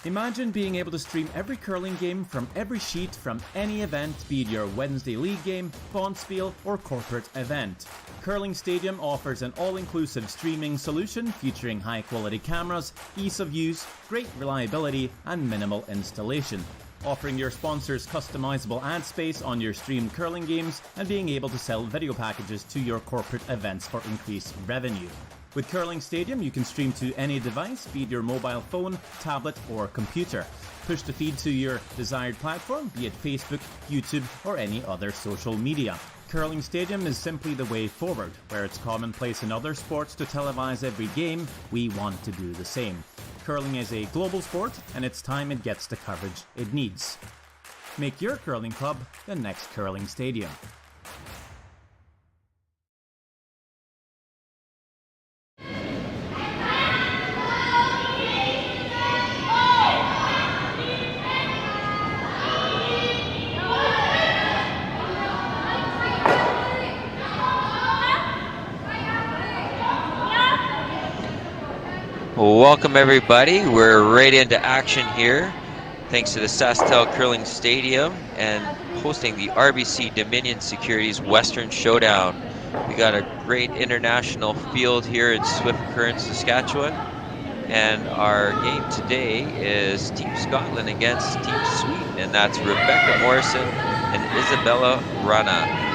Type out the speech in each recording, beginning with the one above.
Imagine being able to stream every curling game from every sheet from any event, be it your Wednesday league game, bonspiel, or corporate event. Curling Stadium offers an all-inclusive streaming solution featuring high-quality cameras, ease of use, great reliability, and minimal installation. Offering your sponsors customizable ad space on your streamed curling games and being able to sell video packages to your corporate events for increased revenue. With Curling Stadium, you can stream to any device, be it your mobile phone, tablet, or computer. Push the feed to your desired platform, be it Facebook, YouTube, or any other social media. Curling Stadium is simply the way forward. Where it's commonplace in other sports to televise every game, we want to do the same. Curling is a global sport, and it's time it gets the coverage it needs. Make your curling club the next Curling Stadium. Welcome everybody, we're right into action here thanks to the Sasktel Curling Stadium and hosting the RBC Dominion Securities Western Showdown. We got a great international field here in Swift Current, Saskatchewan, and our game today is Team Scotland against Team Sweden, and that's Rebecca Morrison and Isabella Wrana.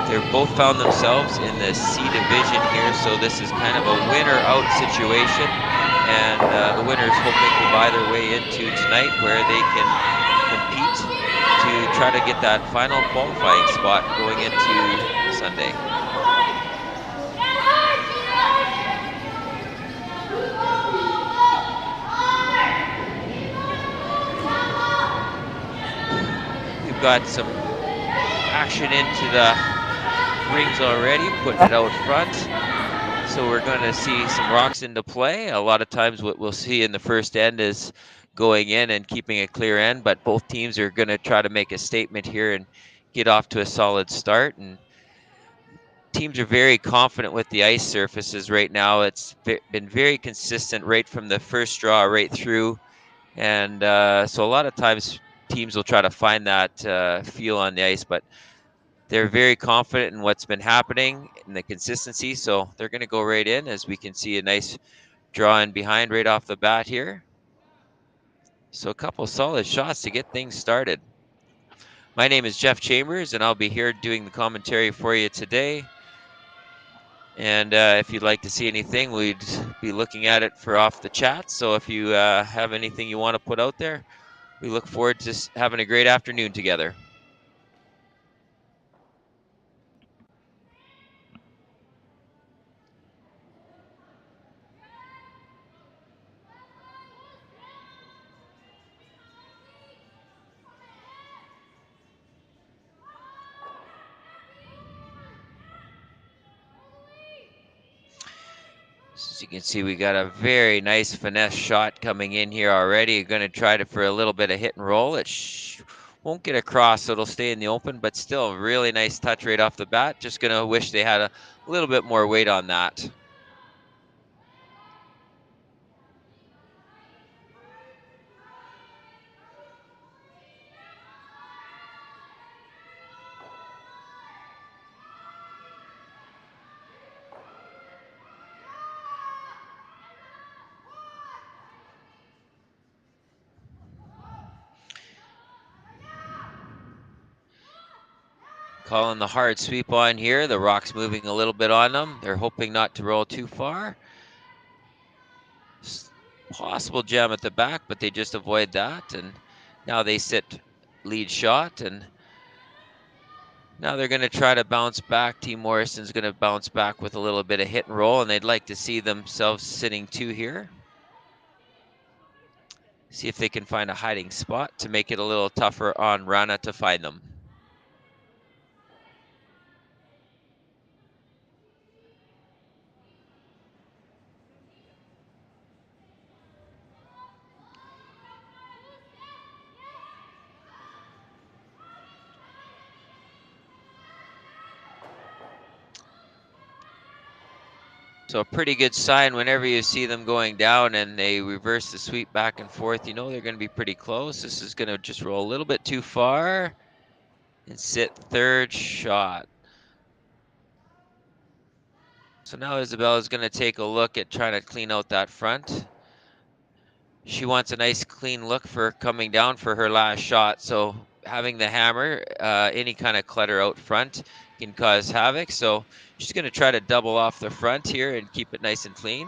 They've both found themselves in the C division here, so this is kind of a winner-out situation, and the winners hoping to buy their way into tonight where they can compete to try to get that final qualifying spot going into Sunday. We've got some action into the rings already, putting it out front. So we're going to see some rocks into play. A lot of times what we'll see in the first end is going in and keeping a clear end, but both teams are going to try to make a statement here and get off to a solid start. And teams are very confident with the ice surfaces right now. It's been very consistent right from the first draw right through. And so a lot of times teams will try to find that feel on the ice, but they're very confident in what's been happening and the consistency, so they're going to go right in as we can see a nice draw in behind right off the bat here. So a couple solid shots to get things started. My name is Jeff Chambers, and I'll be here doing the commentary for you today. And if you'd like to see anything, we'd be looking at it for off the chat. So if you have anything you want to put out there, we look forward to having a great afternoon together. As you can see, we got a very nice finesse shot coming in here already. Going to try to for a little bit of hit and roll. It won't get across, so it'll stay in the open, but still a really nice touch right off the bat. Just going to wish they had a little bit more weight on that. Calling the hard sweep on here. The rock's moving a little bit on them. They're hoping not to roll too far. Possible jam at the back, but they just avoid that. And now they sit lead shot. And now they're going to try to bounce back. Team Morrison's going to bounce back with a little bit of hit and roll. And they'd like to see themselves sitting two here. See if they can find a hiding spot to make it a little tougher on Wrana to find them. So a pretty good sign whenever you see them going down and they reverse the sweep back and forth, you know they're going to be pretty close. This is going to just roll a little bit too far and sit third shot. So now Isabella's going to take a look at trying to clean out that front. She wants a nice clean look for coming down for her last shot. So having the hammer, any kind of clutter out front can cause havoc. So she's going to try to double off the front here and keep it nice and clean.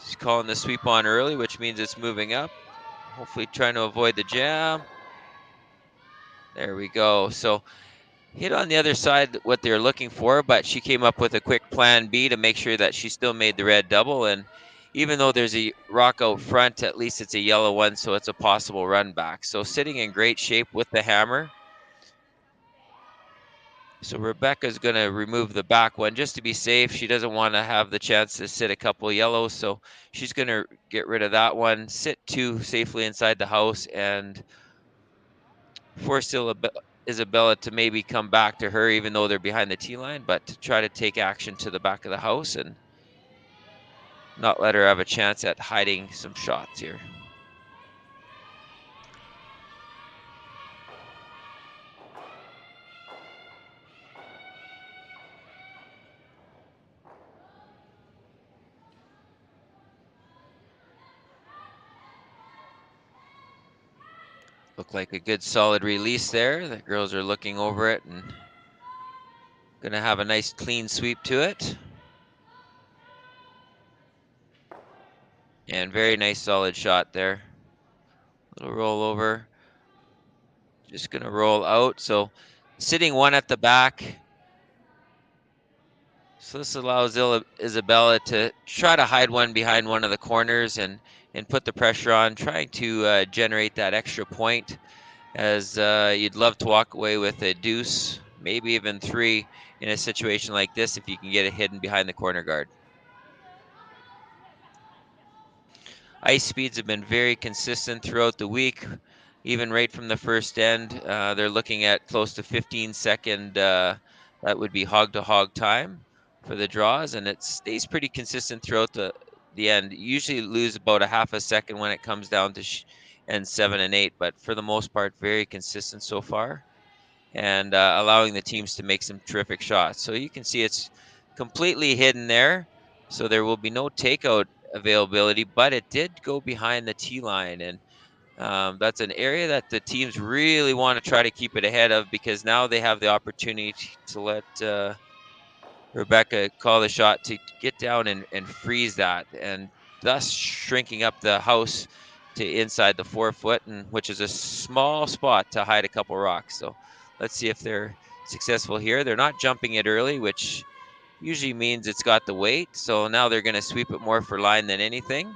She's calling the sweep on early, which means it's moving up. Hopefully trying to avoid the jam. There we go. So hit on the other side what they're looking for, but she came up with a quick plan B to make sure that she still made the red double. And even though there's a rock out front, at least it's a yellow one, so it's a possible run back. So sitting in great shape with the hammer. So Rebecca's going to remove the back one just to be safe. She doesn't want to have the chance to sit a couple yellows, so she's going to get rid of that one, sit two safely inside the house, and force Isabella to maybe come back to her, even though they're behind the tee line, but to try to take action to the back of the house and not let her have a chance at hiding some shots here. Look like a good solid release there. The girls are looking over it and gonna have a nice clean sweep to it. And very nice solid shot there. Little roll over. Just gonna roll out. So sitting one at the back. So this allows Isabella to try to hide one behind one of the corners and put the pressure on, trying to generate that extra point, as you'd love to walk away with a deuce, maybe even three in a situation like this if you can get it hidden behind the corner guard. Ice speeds have been very consistent throughout the week, even right from the first end. They're looking at close to 15-second, that would be hog-to-hog time for the draws, and it stays pretty consistent throughout the end. You usually lose about a half a second when it comes down to end 7 and 8, but for the most part, very consistent so far, and allowing the teams to make some terrific shots. So you can see it's completely hidden there, so there will be no takeout availability, but it did go behind the tee line, and that's an area that the teams really want to try to keep it ahead of, because now they have the opportunity to let Rebecca call the shot to get down and freeze that, and thus shrinking up the house to inside the 4 foot, and which is a small spot to hide a couple rocks. So let's see if they're successful here. They're not jumping it early, which usually means it's got the weight. So now they're going to sweep it more for line than anything.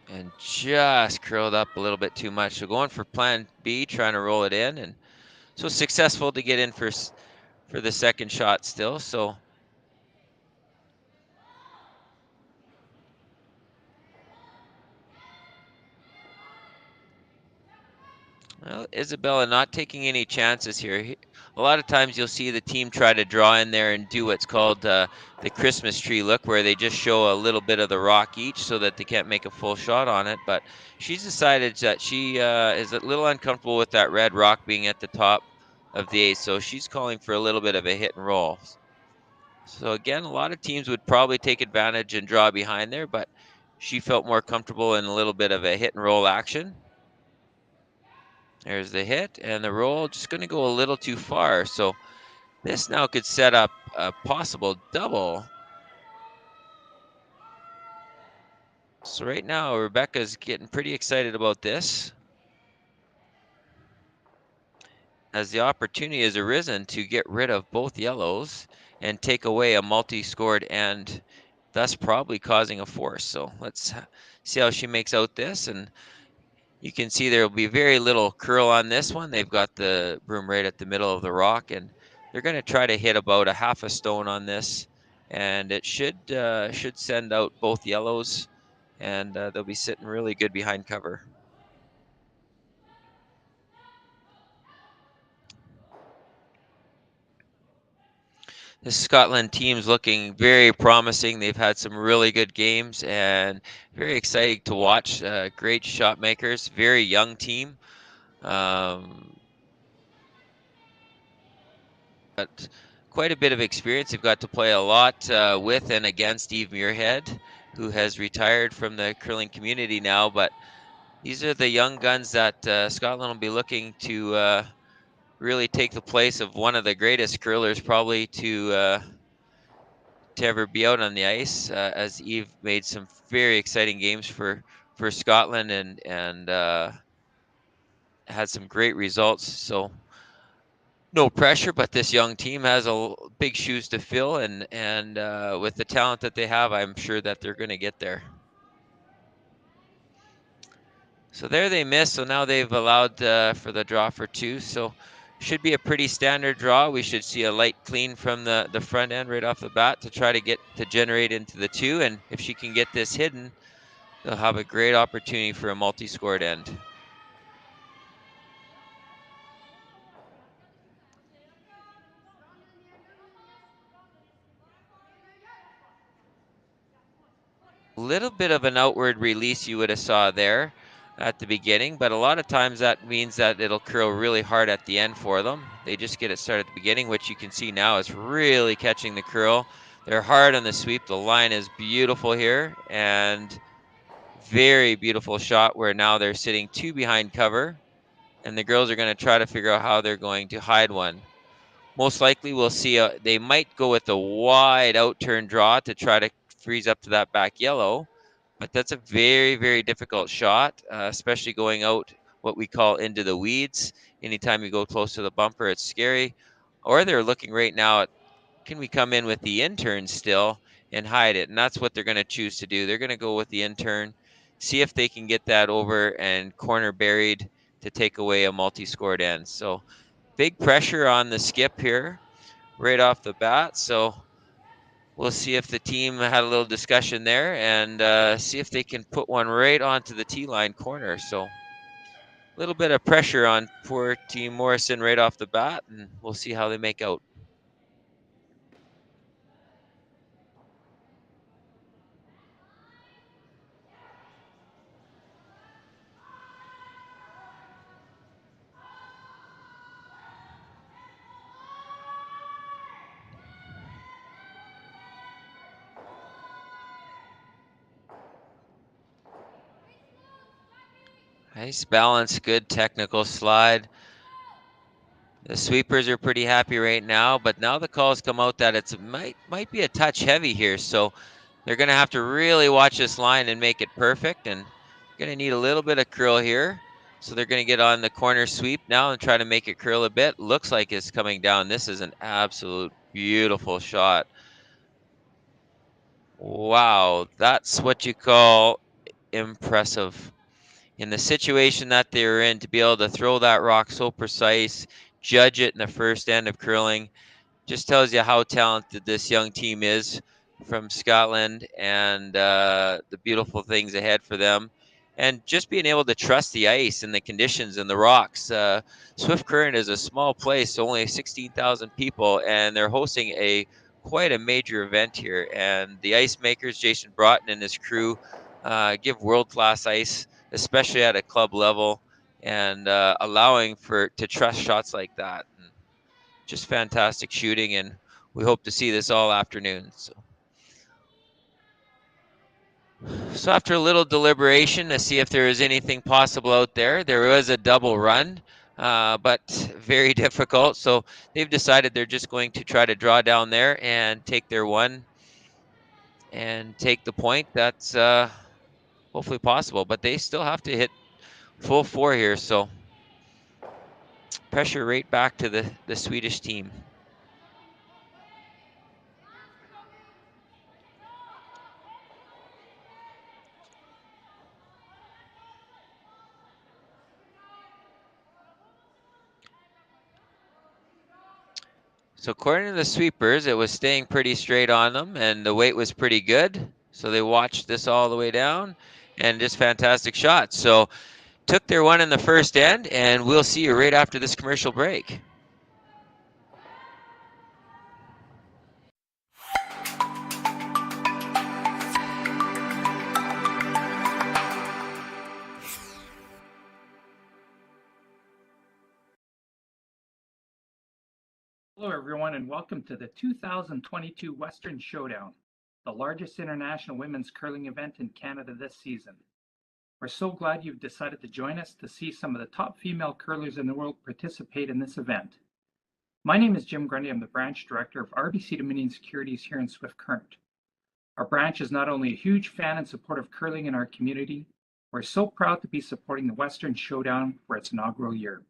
And just curled up a little bit too much. So going for plan B, trying to roll it in, and so successful to get in for the second shot still. So well, Isabella not taking any chances here. A lot of times you'll see the team try to draw in there and do what's called the Christmas tree look, where they just show a little bit of the rock each so that they can't make a full shot on it. But she's decided that she is a little uncomfortable with that red rock being at the top of the eighth, so she's calling for a little bit of a hit and roll. So again, a lot of teams would probably take advantage and draw behind there, but she felt more comfortable in a little bit of a hit and roll action. There's the hit, and the roll just going to go a little too far. So this now could set up a possible double. So right now, Rebecca's getting pretty excited about this, as the opportunity has arisen to get rid of both yellows and take away a multi-scored, and thus probably causing a force. So let's see how she makes out this. And you can see there will be very little curl on this one. They've got the broom right at the middle of the rock, and they're going to try to hit about a half a stone on this, and it should send out both yellows, and they'll be sitting really good behind cover. the Scotland team's looking very promising. They've had some really good games and very exciting to watch. Great shot makers, very young team. But quite a bit of experience. They've got to play a lot with and against Eve Muirhead, who has retired from the curling community now. But these are the young guns that Scotland will be looking to really take the place of one of the greatest curlers probably to ever be out on the ice. As Eve made some very exciting games for Scotland and had some great results. So no pressure, but this young team has big shoes to fill, and with the talent that they have, I'm sure that they're going to get there. So there they missed. So now they've allowed for the draw for two. So should be a pretty standard draw. We should see a light clean from the front end right off the bat to try to get to generate into the two. And if she can get this hidden, they'll have a great opportunity for a multi-scored end. Little bit of an outward release you would have saw there at the beginning, but a lot of times that means that it'll curl really hard at the end for them. They just get it started at the beginning, which you can see now is really catching the curl. They're hard on the sweep. The line is beautiful here, and very beautiful shot where now they're sitting two behind cover, and the girls are going to try to figure out how they're going to hide one. Most likely we'll see they might go with a wide out turn draw to try to freeze up to that back yellow, but that's a very, very difficult shot, especially going out what we call into the weeds. Anytime you go close to the bumper, it's scary. Or they're looking right now at, can we come in with the intern still and hide it? And that's what they're going to choose to do. They're going to go with the intern, see if they can get that over and corner buried to take away a multi-scored end. So big pressure on the skip here right off the bat. So we'll see if the team had a little discussion there and see if they can put one right onto the T-line corner. So a little bit of pressure on poor Team Morrison right off the bat, and we'll see how they make out. Nice balance, good technical slide. The sweepers are pretty happy right now, but now the calls come out that it might be a touch heavy here. So they're going to have to really watch this line and make it perfect, and going to need a little bit of curl here. So they're going to get on the corner sweep now and try to make it curl a bit. Looks like it's coming down. This is an absolute beautiful shot. Wow, that's what you call impressive. In the situation that they were in, to be able to throw that rock so precise, judge it in the first end of curling, just tells you how talented this young team is from Scotland and the beautiful things ahead for them. And just being able to trust the ice and the conditions and the rocks. Swift Current is a small place, only 16,000 people, and they're hosting quite a major event here. And the ice makers, Jason Broughton and his crew, give world-class ice, especially at a club level, and allowing to trust shots like that. And just fantastic shooting, and we hope to see this all afternoon. So after a little deliberation to see if there was anything possible out there, there was a double run, but very difficult. So they've decided they're just going to try to draw down there and take their one and take the point. That's hopefully possible, but they still have to hit full four here. So pressure right back to the Swedish team. So according to the sweepers, it was staying pretty straight on them, and the weight was pretty good. So they watched this all the way down, and just fantastic shots. So took their one in the first end, and we'll see you right after this commercial break. everyone, and welcome to the 2022 Western Showdown, the largest international women's curling event in Canada this season. We're so glad you've decided to join us to see some of the top female curlers in the world participate in this event. My name is Jim Grundy. I'm the branch director of RBC Dominion Securities here in Swift Current. Our branch is not only a huge fan and supporter of curling in our community, we're so proud to be supporting the Western Showdown for its inaugural year.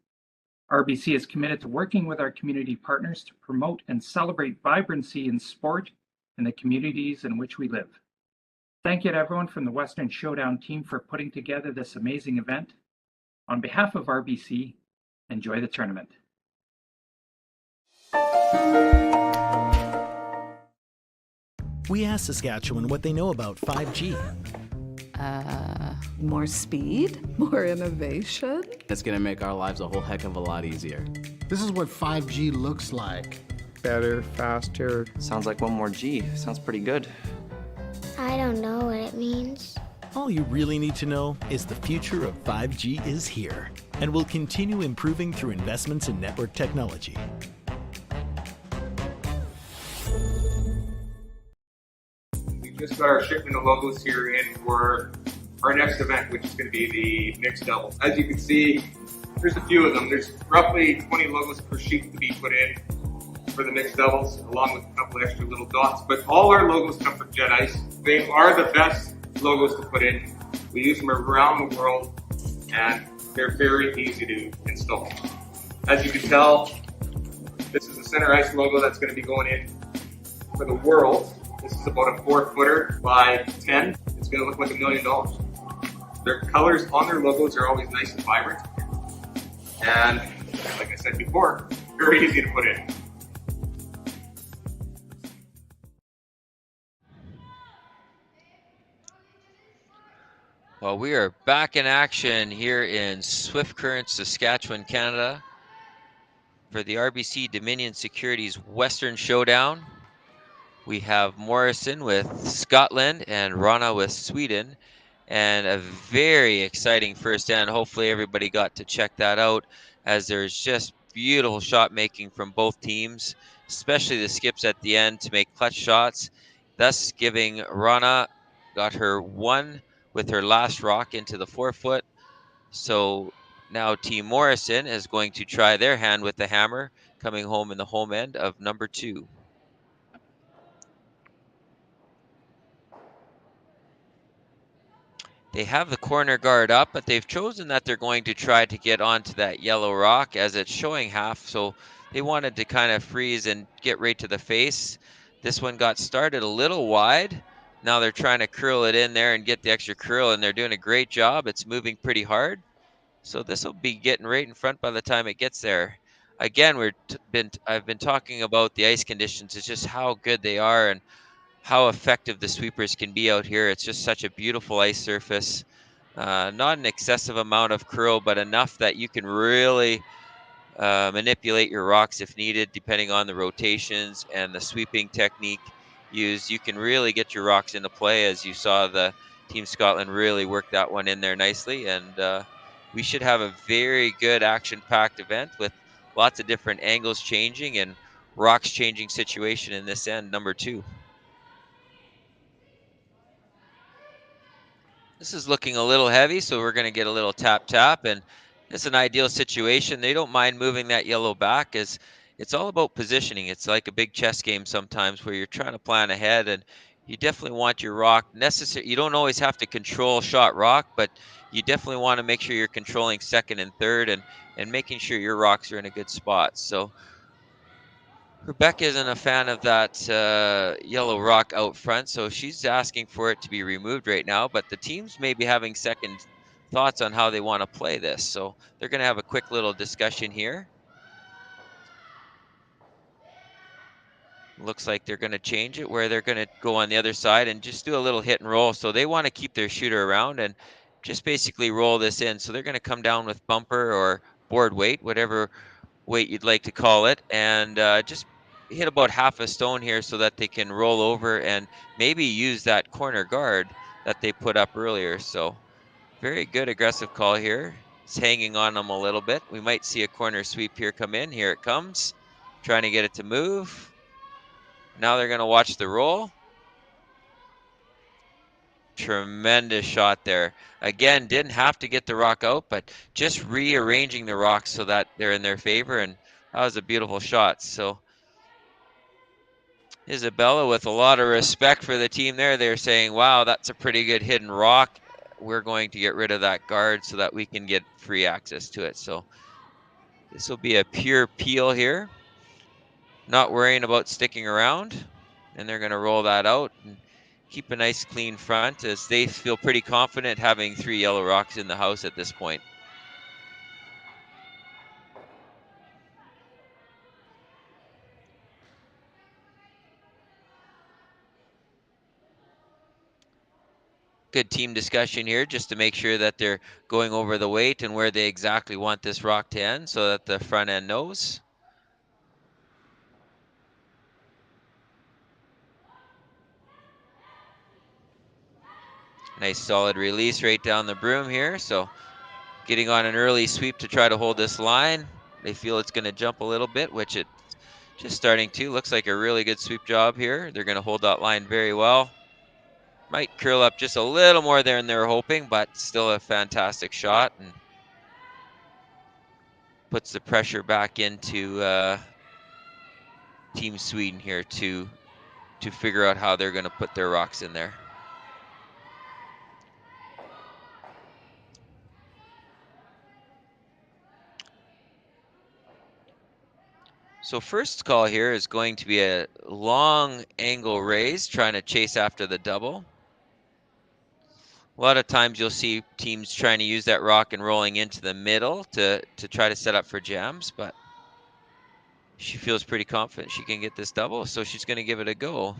RBC is committed to working with our community partners to promote and celebrate vibrancy in sport in the communities in which we live. Thank you to everyone from the Western Showdown team for putting together this amazing event. On behalf of RBC, enjoy the tournament. We asked Saskatchewan what they know about 5G. More speed, more innovation. It's gonna make our lives a whole heck of a lot easier. This is what 5G looks like. Better, faster. Sounds like one more G. Sounds pretty good. I don't know what it means. All you really need to know is the future of 5G is here and will continue improving through investments in network technology. We just got our shipment of logos here in for our next event, which is going to be the mixed doubles. As you can see, there's a few of them. There's roughly 20 logos per sheet to be put in for the mixed doubles, along with a couple extra little dots. But all our logos come from Jet Ice. They are the best logos to put in. We use them around the world, and they're very easy to install. As you can tell, this is the center ice logo that's going to be going in for the world. This is about a 4-footer by 10. It's going to look like $1 million. Their colors on their logos are always nice and vibrant. And like I said before, very easy to put in. Well, we are back in action here in Swift Current, Saskatchewan, Canada for the RBC Dominion Securities Western Showdown. We have Morrison with Scotland and Wrana with Sweden, and a very exciting first end. Hopefully everybody got to check that out, as there's just beautiful shot making from both teams, especially the skips at the end to make clutch shots, thus giving Wrana got her one with her last rock into the 4-foot. So now Team Morrison is going to try their hand with the hammer, coming home in the home end of number 2. They have the corner guard up, but they've chosen that they're going to try to get onto that yellow rock as it's showing half. So they wanted to kind of freeze and get right to the face. This one got started a little wide. Now they're trying to curl it in there and get the extra curl, and they're doing a great job. It's moving pretty hard. So this will be getting right in front by the time it gets there. Again, I've been talking about the ice conditions. It's just how good they are and how effective the sweepers can be out here. It's just such a beautiful ice surface. Not an excessive amount of curl, but enough that you can really manipulate your rocks if needed, depending on the rotations and the sweeping technique used. You can really get your rocks into play, as you saw the Team Scotland really work that one in there nicely. And we should have a very good action-packed event with lots of different angles changing and rocks changing situation in this end, number 2. This is looking a little heavy, so we're going to get a little tap, and it's an ideal situation. They don't mind moving that yellow back, as it's all about positioning. It's like a big chess game sometimes where you're trying to plan ahead, and you definitely want your rock necessary. You don't always have to control shot rock, but you definitely want to make sure you're controlling second and third and making sure your rocks are in a good spot. So Rebecca isn't a fan of that yellow rock out front, so she's asking for it to be removed right now, but the teams may be having second thoughts on how they want to play this, so they're going to have a quick little discussion here. Looks like they're going to change it, where they're going to go on the other side and just do a little hit and roll. So they want to keep their shooter around and just basically roll this in. So they're going to come down with bumper or board weight, whatever weight you'd like to call it, and just hit about half a stone here so that they can roll over and maybe use that corner guard that they put up earlier. So very good aggressive call here. It's hanging on them a little bit. We might see a corner sweep here come in. Here it comes. trying to get it to move. Now they're going to watch the roll. Tremendous shot there. Again, didn't have to get the rock out, but just rearranging the rocks so that they're in their favor, and that was a beautiful shot. So Isabella, with a lot of respect for the team there, they're saying, wow, that's a pretty good hidden rock. We're going to get rid of that guard so that we can get free access to it. So this will be a pure peel here. Not worrying about sticking around. And they're going to roll that out and keep a nice clean front as they feel pretty confident having 3 yellow rocks in the house at this point. Good team discussion here just to make sure that they're going over the weight and where they exactly want this rock to end so that the front end knows. Nice solid release right down the broom here. So getting on an early sweep to try to hold this line. They feel it's going to jump a little bit, which it's just starting to. Looks like a really good sweep job here. They're going to hold that line very well. Might curl up just a little more there than they were hoping, but still a fantastic shot and puts the pressure back into Team Sweden here to figure out how they're going to put their rocks in there. So first call here is going to be a long angle raise, trying to chase after the double. A lot of times you'll see teams trying to use that rock and rolling into the middle to try to set up for jams, but she feels pretty confident she can get this double, so she's going to give it a go.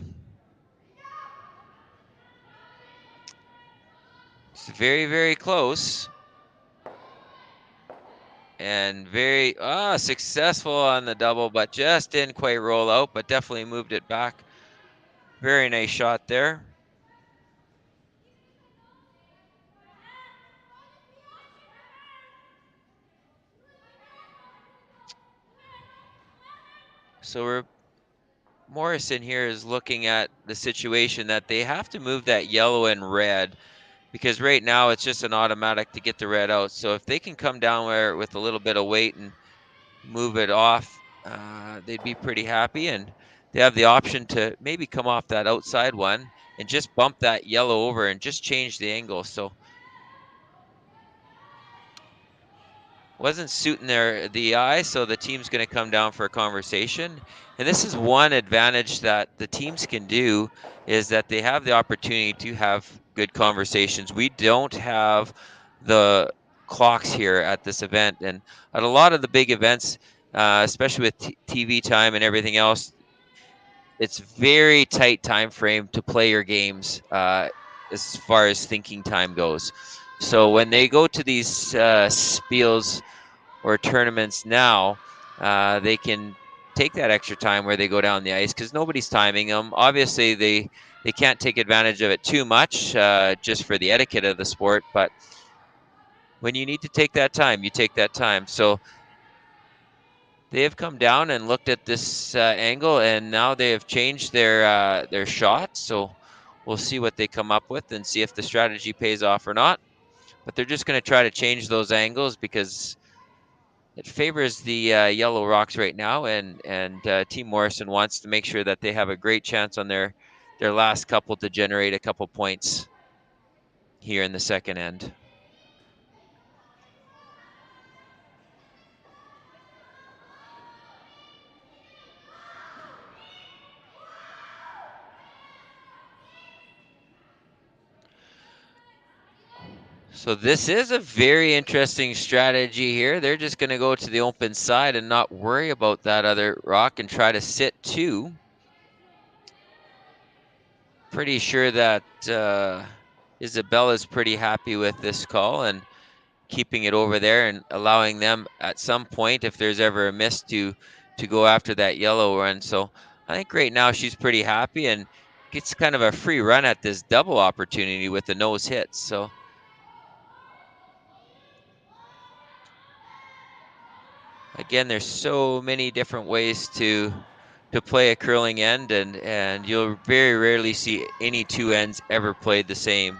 It's very, very close. And very successful on the double, but just didn't quite roll out, but definitely moved it back. Very nice shot there. So Morrison here is looking at the situation that they have to move that yellow and red, because right now it's just an automatic to get the red out. So if they can come down there with a little bit of weight and move it off, they'd be pretty happy. And they have the option to maybe come off that outside one and just bump that yellow over and just change the angle. So wasn't suiting the eye, so the team's going to come down for a conversation. And this is one advantage that the teams can do, is that they have the opportunity to have good conversations. We don't have the clocks here at this event, and at a lot of the big events, especially with TV time and everything else, it's very tight time frame to play your games as far as thinking time goes. So when they go to these spiels or tournaments now, they can take that extra time where they go down the ice because nobody's timing them. Obviously, they can't take advantage of it too much just for the etiquette of the sport, but when you need to take that time, you take that time. So they have come down and looked at this angle, and now they have changed their shot. So we'll see what they come up with and see if the strategy pays off or not. But they're just going to try to change those angles because it favors the yellow rocks right now, and Team Morrison wants to make sure that they have a great chance on their last couple to generate a couple points here in the second end. So this is a very interesting strategy here. They're just going to go to the open side and not worry about that other rock and try to sit two. Pretty sure that Isabella's pretty happy with this call and keeping it over there and allowing them at some point, if there's ever a miss, to go after that yellow run. So I think right now she's pretty happy and gets kind of a free run at this double opportunity with the nose hits. So Again, there's so many different ways to play a curling end, and you'll very rarely see any two ends ever played the same.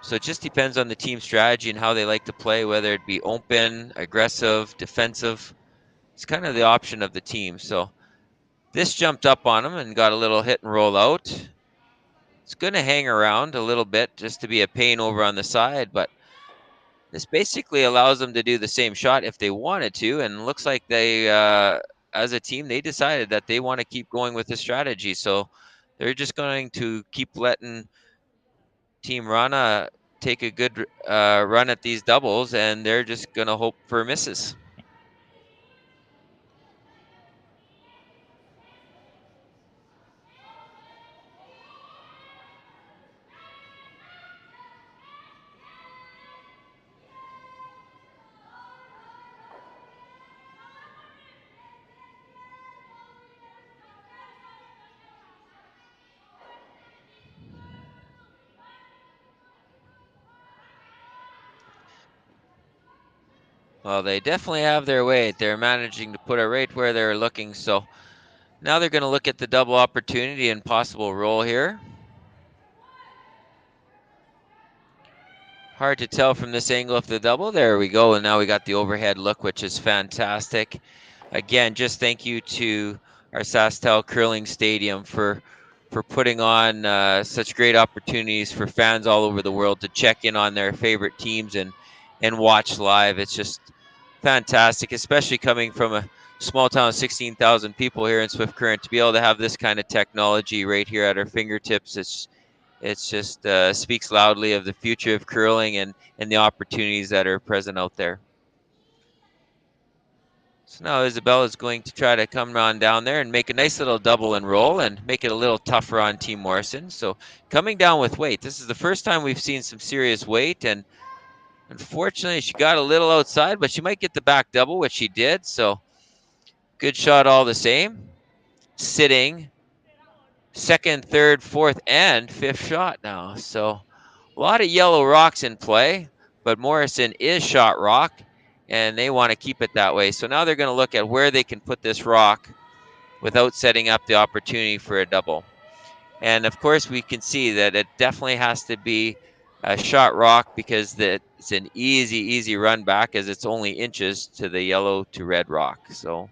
So it just depends on the team strategy and how they like to play, whether it be open, aggressive, defensive. It's kind of the option of the team. So this jumped up on him and got a little hit and roll out. It's going to hang around a little bit just to be a pain over on the side, but this basically allows them to do the same shot if they wanted to, and looks like they, as a team, they decided that they want to keep going with this strategy. So they're just going to keep letting Team Wrana take a good run at these doubles, and they're just going to hope for misses. Well, they definitely have their weight. They're managing to put it right where they're looking. So now they're going to look at the double opportunity and possible roll here. Hard to tell from this angle if the double. There we go. And now we got the overhead look, which is fantastic. Again, just thank you to our Sasktel Curling Stadium for putting on such great opportunities for fans all over the world to check in on their favorite teams and watch live. It's just fantastic, especially coming from a small town of 16,000 people here in Swift Current, to be able to have this kind of technology right here at our fingertips. It's just speaks loudly of the future of curling and the opportunities that are present out there. So now Isabella is going to try to come on down there and make a nice little double and roll and make it a little tougher on Team Morrison. So coming down with weight. This is the first time we've seen some serious weight, and unfortunately she got a little outside, but she might get the back double, which she did. So good shot all the same. Sitting second, third, fourth, and fifth shot now. So a lot of yellow rocks in play, but Morrison is shot rock, and they want to keep it that way. So now they're going to look at where they can put this rock without setting up the opportunity for a double. And of course, we can see that it definitely has to be a shot rock, because it's an easy run back, as it's only inches to the yellow to red rock. So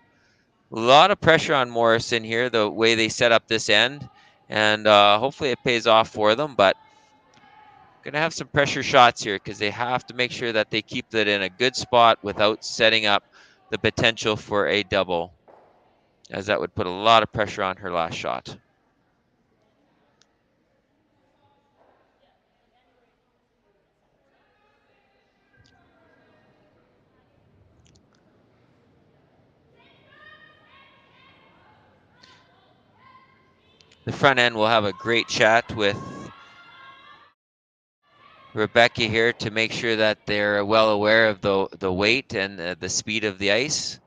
a lot of pressure on Morrison here, the way they set up this end, and hopefully it pays off for them. But going to have some pressure shots here, because they have to make sure that they keep it in a good spot without setting up the potential for a double, as that would put a lot of pressure on her last shot. The front end will have a great chat with Rebecca here to make sure that they're well aware of the weight and the speed of the ice.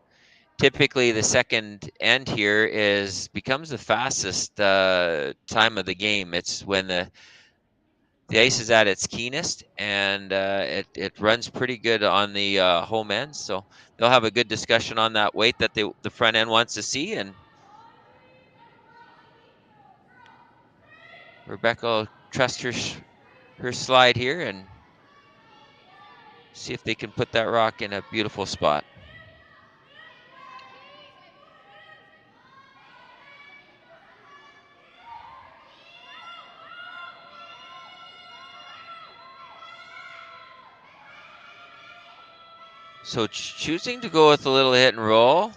Typically, the second end here becomes the fastest time of the game. It's when the ice is at its keenest, and it runs pretty good on the home end. So they'll have a good discussion on that weight that the front end wants to see. And Rebecca will trust her slide here and see if they can put that rock in a beautiful spot. So choosing to go with a little hit and roll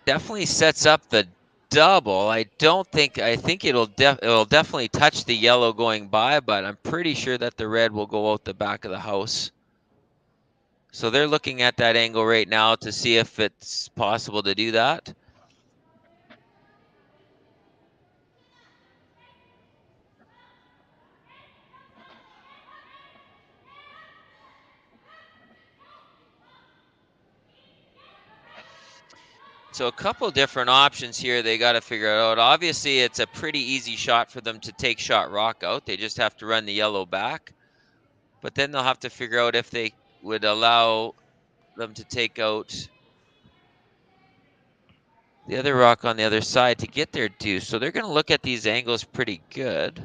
definitely sets up the double. I think it'll definitely touch the yellow going by, but I'm pretty sure that the red will go out the back of the house. So they're looking at that angle right now to see if it's possible to do that. So a couple different options here they got to figure out. Obviously, it's a pretty easy shot for them to take shot rock out. They just have to run the yellow back. But then they'll have to figure out if they would allow them to take out the other rock on the other side to get their deuce. So they're going to look at these angles pretty good.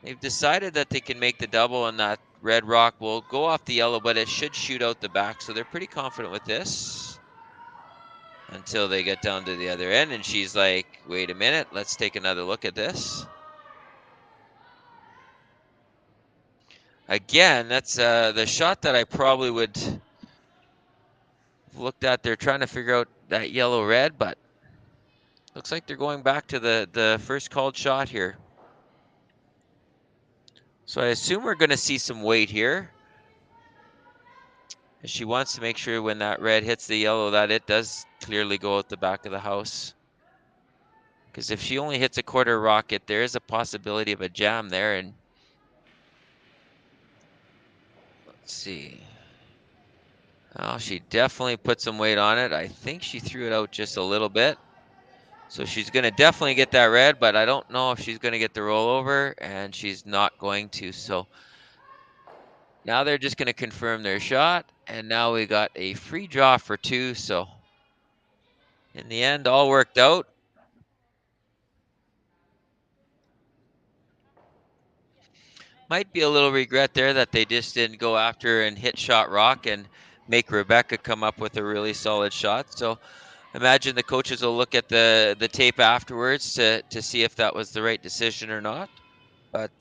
They've decided that they can make the double and that red rock will go off the yellow, but it should shoot out the back. So they're pretty confident with this until they get down to the other end. And she's like, wait a minute, let's take another look at this. Again, that's the shot that I probably would have looked at. They're trying to figure out that yellow-red, but looks like they're going back to the first called shot here. So I assume we're going to see some weight here. She wants to make sure when that red hits the yellow that it does clearly go out the back of the house. Because if she only hits a quarter rocket, there is a possibility of a jam there. And let's see. Oh, she definitely put some weight on it. I think she threw it out just a little bit. So she's going to definitely get that red, but I don't know if she's going to get the rollover, and she's not going to. So now they're just going to confirm their shot, and now we got a free draw for 2. So in the end, all worked out. Might be a little regret there that they just didn't go after and hit shot rock and make Rebecca come up with a really solid shot. So imagine the coaches will look at the tape afterwards to see if that was the right decision or not. But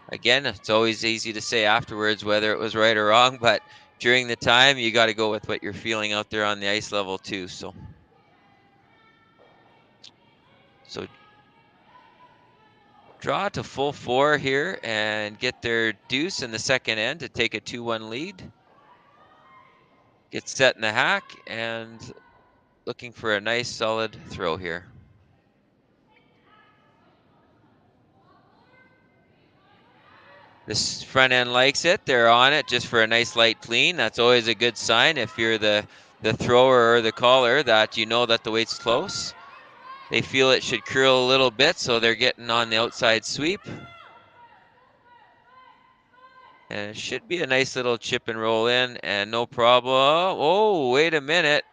again, it's always easy to say afterwards whether it was right or wrong, but during the time, you got to go with what you're feeling out there on the ice level too. So draw to full 4 here and get their deuce in the second end to take a 2-1 lead. Get set in the hack and looking for a nice solid throw here. This front end likes it. They're on it just for a nice light clean. That's always a good sign if you're the thrower or the caller, that you know that the weight's close. They feel it should curl a little bit, so they're getting on the outside sweep. And it should be a nice little chip and roll in, and no problem. Oh, wait a minute.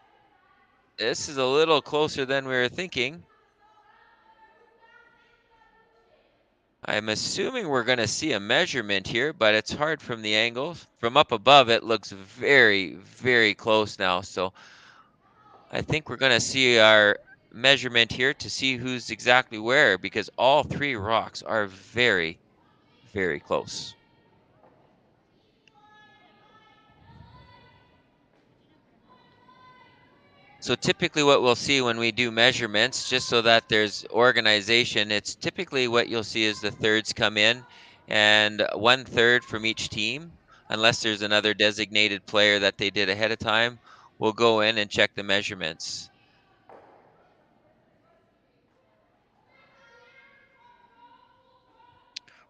This is a little closer than we were thinking. I'm assuming we're going to see a measurement here, but it's hard from the angle. From up above, it looks very, very close now. So I think we're going to see our measurement here to see who's exactly where, because all 3 rocks are very, very close. So typically what we'll see when we do measurements, just so that there's organization, it's typically what you'll see is the thirds come in, and 1/3 from each team, unless there's another designated player that they did ahead of time, will go in and check the measurements.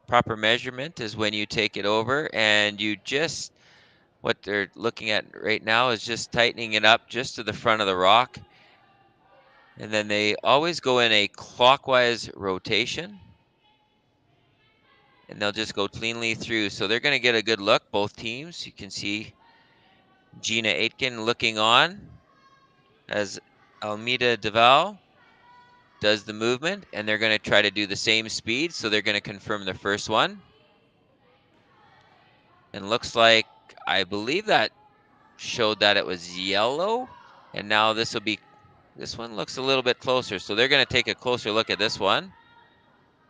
Proper measurement is when you take it over and you just, what they're looking at right now is just tightening it up just to the front of the rock. And then they always go in a clockwise rotation. And they'll just go cleanly through. So they're going to get a good look, both teams. You can see Gina Aitken looking on as Almeida Deval does the movement. And they're going to try to do the same speed. So they're going to confirm the first one. And looks like, I believe that showed that it was yellow. And now this one looks a little bit closer. So they're going to take a closer look at this one.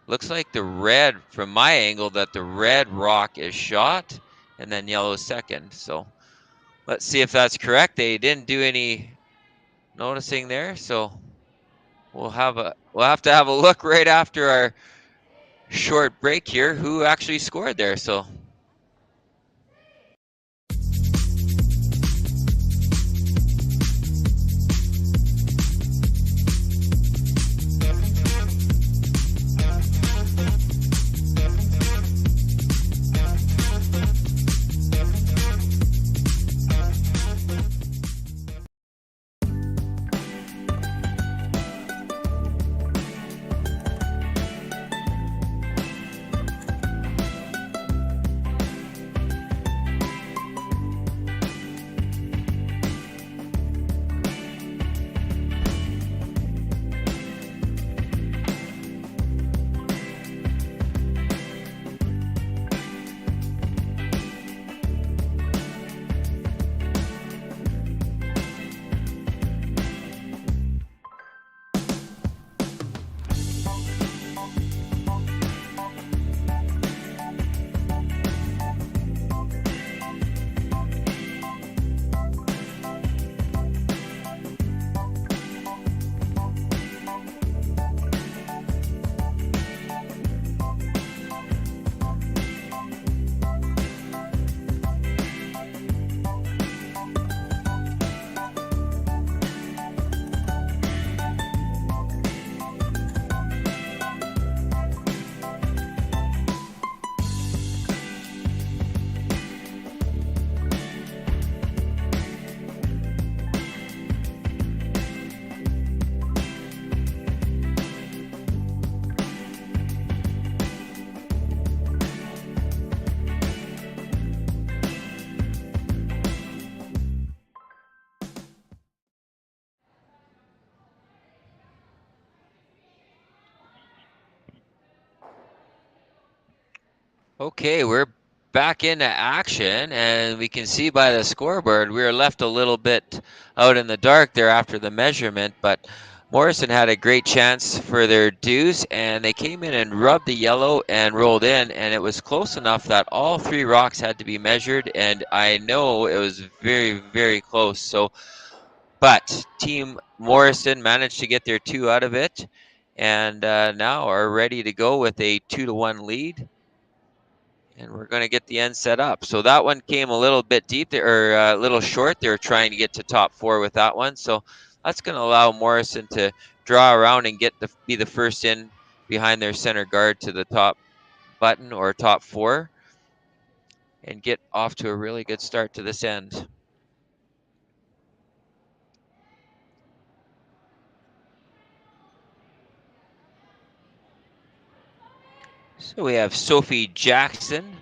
Looks like the red, from my angle, that the red rock is shot and then yellow second. So let's see if that's correct. They didn't do any noticing there. So we'll have to have a look right after our short break here who actually scored there. So Okay, we're back into action, and we can see by the scoreboard we were left a little bit out in the dark there after the measurement, but Morrison had a great chance for their deuce, and they came in and rubbed the yellow and rolled in, and it was close enough that all 3 rocks had to be measured, and I know it was very, very close. So, but Team Morrison managed to get their 2 out of it, and now are ready to go with a 2-1 lead. And we're going to get the end set up. So that one came a little bit deep there, or a little short. They were trying to get to top 4 with that one. So that's going to allow Morrison to draw around and be the first in behind their center guard to the top button or top 4 and get off to a really good start to this end. So we have Sophie Jackson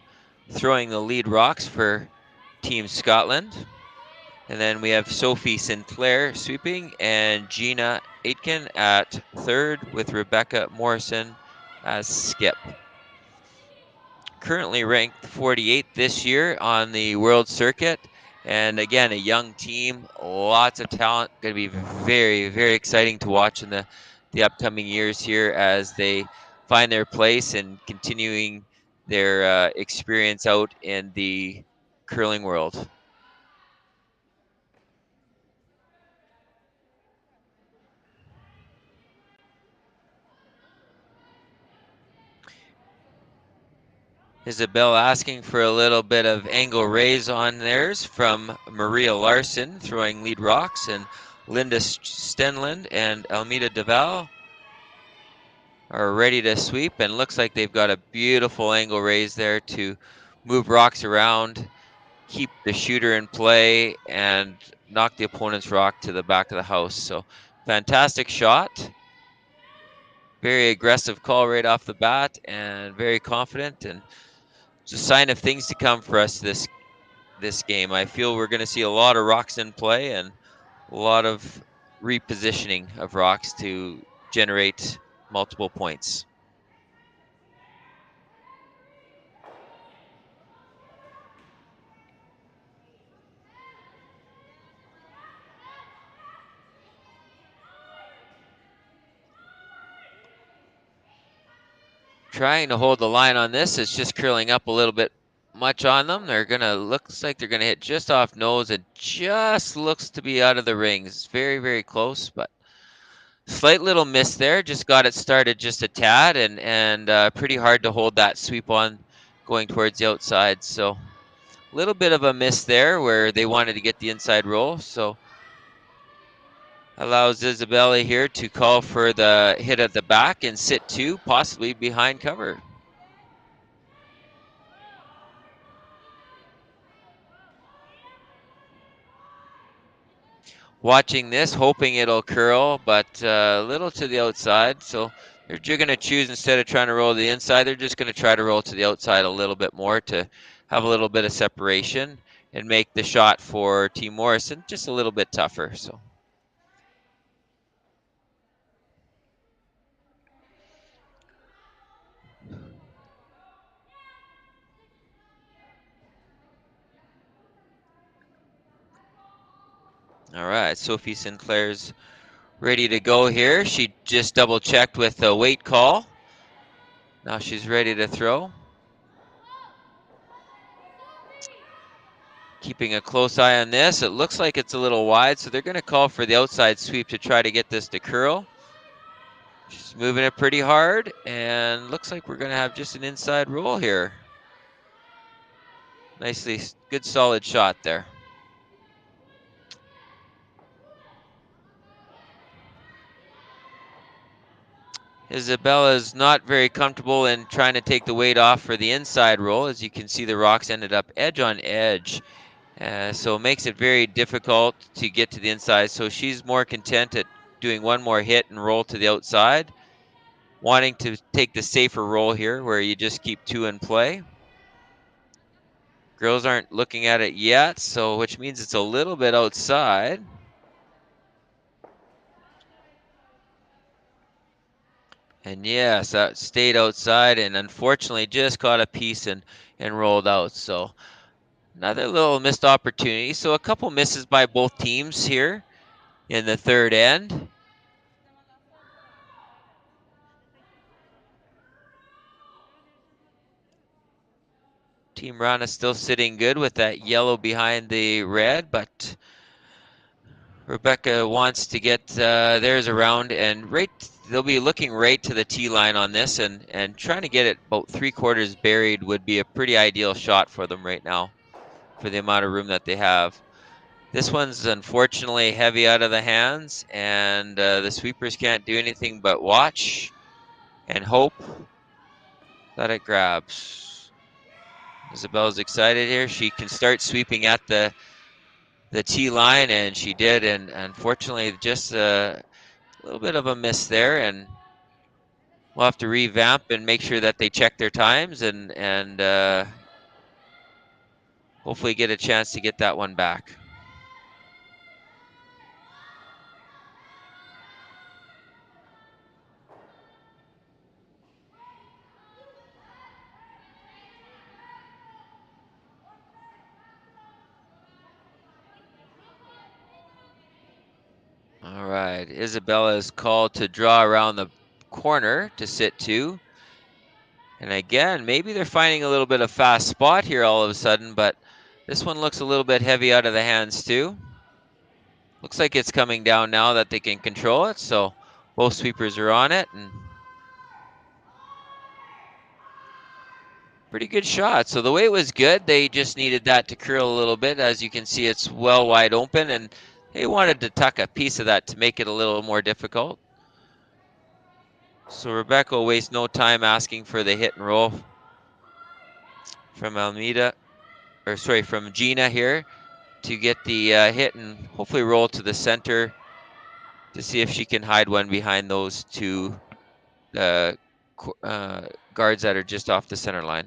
throwing the lead rocks for Team Scotland. And then we have Sophie Sinclair sweeping and Gina Aitken at third with Rebecca Morrison as skip. Currently ranked 48th this year on the world circuit. And again, a young team, lots of talent. Going to be very, very exciting to watch in the upcoming years here as they find their place and continuing their experience out in the curling world. Isabella asking for a little bit of angle raise on theirs from Maria Larson throwing lead rocks, and Linda Stenland and Almeida Deval are ready to sweep, and looks like they've got a beautiful angle raise there to move rocks around, keep the shooter in play, and knock the opponent's rock to the back of the house. So fantastic shot. Very aggressive call right off the bat and very confident, and it's a sign of things to come for us this game. I feel we're going to see a lot of rocks in play and a lot of repositioning of rocks to generate multiple points. Trying to hold the line on this. It's just curling up a little bit much on them. They're gonna, looks like they're gonna hit just off nose. It just looks to be out of the rings. It's very, very close, but slight little miss there. Just got it started just a tad, and pretty hard to hold that sweep on going towards the outside. So a little bit of a miss there where they wanted to get the inside roll. So allows Isabella here to call for the hit at the back and sit 2, possibly behind cover. Watching this, hoping it'll curl, but a little to the outside. So they're going to choose, instead of trying to roll to the inside, they're just going to try to roll to the outside a little bit more to have a little bit of separation and make the shot for Team Morrison just a little bit tougher. So. All right, Sophie Sinclair's ready to go here. She just double checked with the weight call. Now she's ready to throw. Keeping a close eye on this. It looks like it's a little wide, so they're going to call for the outside sweep to try to get this to curl. She's moving it pretty hard, and looks like we're going to have just an inside roll here. Nicely, good solid shot there. Isabella's not very comfortable in trying to take the weight off for the inside roll. As you can see, the rocks ended up edge on edge. So it makes it very difficult to get to the inside. So she's more content at doing one more hit and roll to the outside, wanting to take the safer roll here where you just keep 2 in play. Girls aren't looking at it yet, so which means it's a little bit outside. And yes, that stayed outside and unfortunately just caught a piece and rolled out. So another little missed opportunity. So a couple misses by both teams here in the third end. Team Wrana still sitting good with that yellow behind the red, but Rebecca wants to get theirs around, and they'll be looking right to the tee line on this, and trying to get it about 3/4 buried would be a pretty ideal shot for them right now for the amount of room that they have. This one's unfortunately heavy out of the hands, and the sweepers can't do anything but watch and hope that it grabs. Isabella's excited here. She can start sweeping at the tee line, and she did, and unfortunately just a little bit of a miss there, and we'll have to revamp and make sure that they check their times and hopefully get a chance to get that one back. All right, Isabella is called to draw around the corner to sit 2. And again, maybe they're finding a little bit of fast spot here all of a sudden, but this one looks a little bit heavy out of the hands too. Looks like it's coming down now that they can control it, so both sweepers are on it, and pretty good shot. So the weight was good. They just needed that to curl a little bit. As you can see, it's well wide open, and they wanted to tuck a piece of that to make it a little more difficult. So Rebecca will waste no time asking for the hit and roll from from Gina here to get the hit and hopefully roll to the center to see if she can hide one behind those 2 guards that are just off the center line.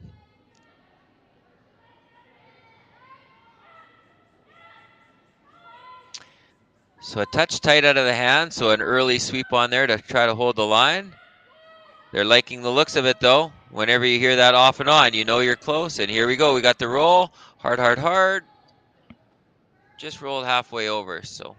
So a touch tight out of the hand, so an early sweep on there to try to hold the line. They're liking the looks of it though. Whenever you hear that off and on, you know you're close. And here we go. We got the roll. Hard, hard, hard. Just rolled halfway over, so.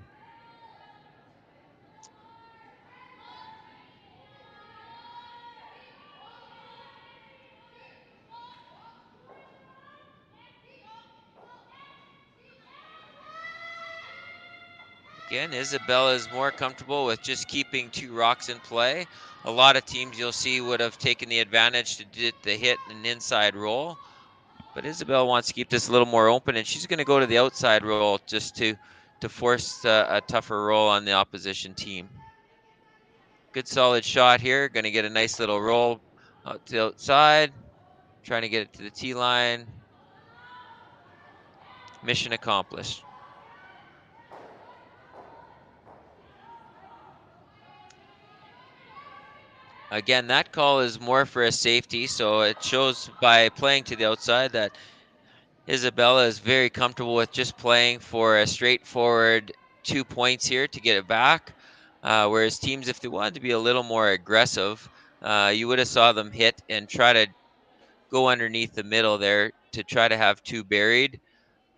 Again, Isabella is more comfortable with just keeping 2 rocks in play. A lot of teams you'll see would have taken the advantage to get the hit and inside roll. But Isabella wants to keep this a little more open, and she's going to go to the outside roll just to force a tougher roll on the opposition team. Good solid shot here. Going to get a nice little roll out to the outside. Trying to get it to the tee line. Mission accomplished. Again, that call is more for a safety, so it shows by playing to the outside that Isabella is very comfortable with just playing for a straightforward 2 points here to get it back. Whereas teams, if they wanted to be a little more aggressive, you would have saw them hit and try to go underneath the middle there to try to have 2 buried.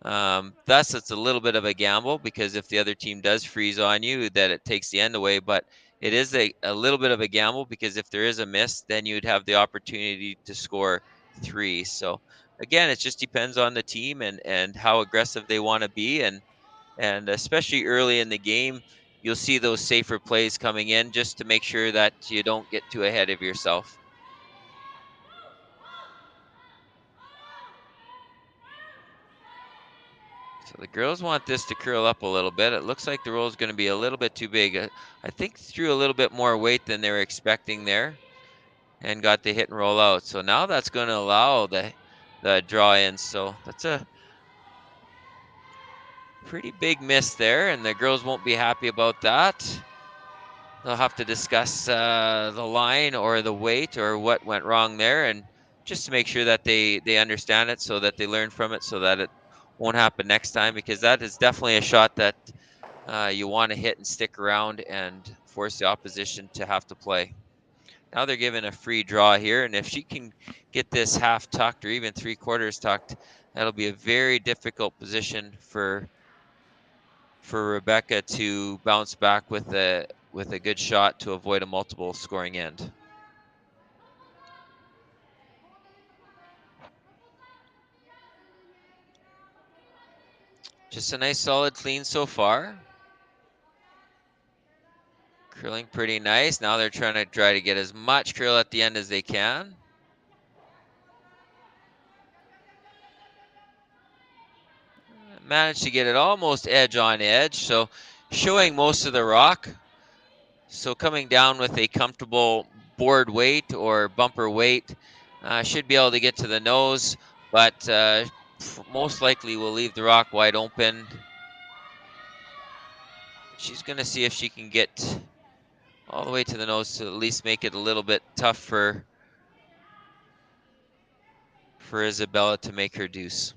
Thus, it's a little bit of a gamble because if the other team does freeze on you, that it takes the end away. But it is a little bit of a gamble, because if there is a miss, then you'd have the opportunity to score 3. So again, it just depends on the team and how aggressive they want to be, and especially early in the game, you'll see those safer plays coming in just to make sure that you don't get too ahead of yourself. So the girls want this to curl up a little bit. It looks like the roll is going to be a little bit too big. I think threw a little bit more weight than they were expecting there, and got the hit and roll out. So now that's going to allow the draw in. So that's a pretty big miss there, and the girls won't be happy about that. They'll have to discuss the line or the weight or what went wrong there, and just to make sure that they understand it, so that they learn from it, so that it won't happen next time, because that is definitely a shot that you want to hit and stick around and force the opposition to have to play. Now they're given a free draw here, and if she can get this half tucked or even 3/4 tucked, that'll be a very difficult position for Rebecca to bounce back with a good shot to avoid a multiple scoring end. Just a nice solid clean so far. Curling pretty nice. Now they're trying to get as much curl at the end as they can. Managed to get it almost edge on edge, so showing most of the rock. So coming down with a comfortable board weight or bumper weight, should be able to get to the nose, but most likely will leave the rock wide open. She's going to see if she can get all the way to the nose to at least make it a little bit tough for Isabella to make her deuce.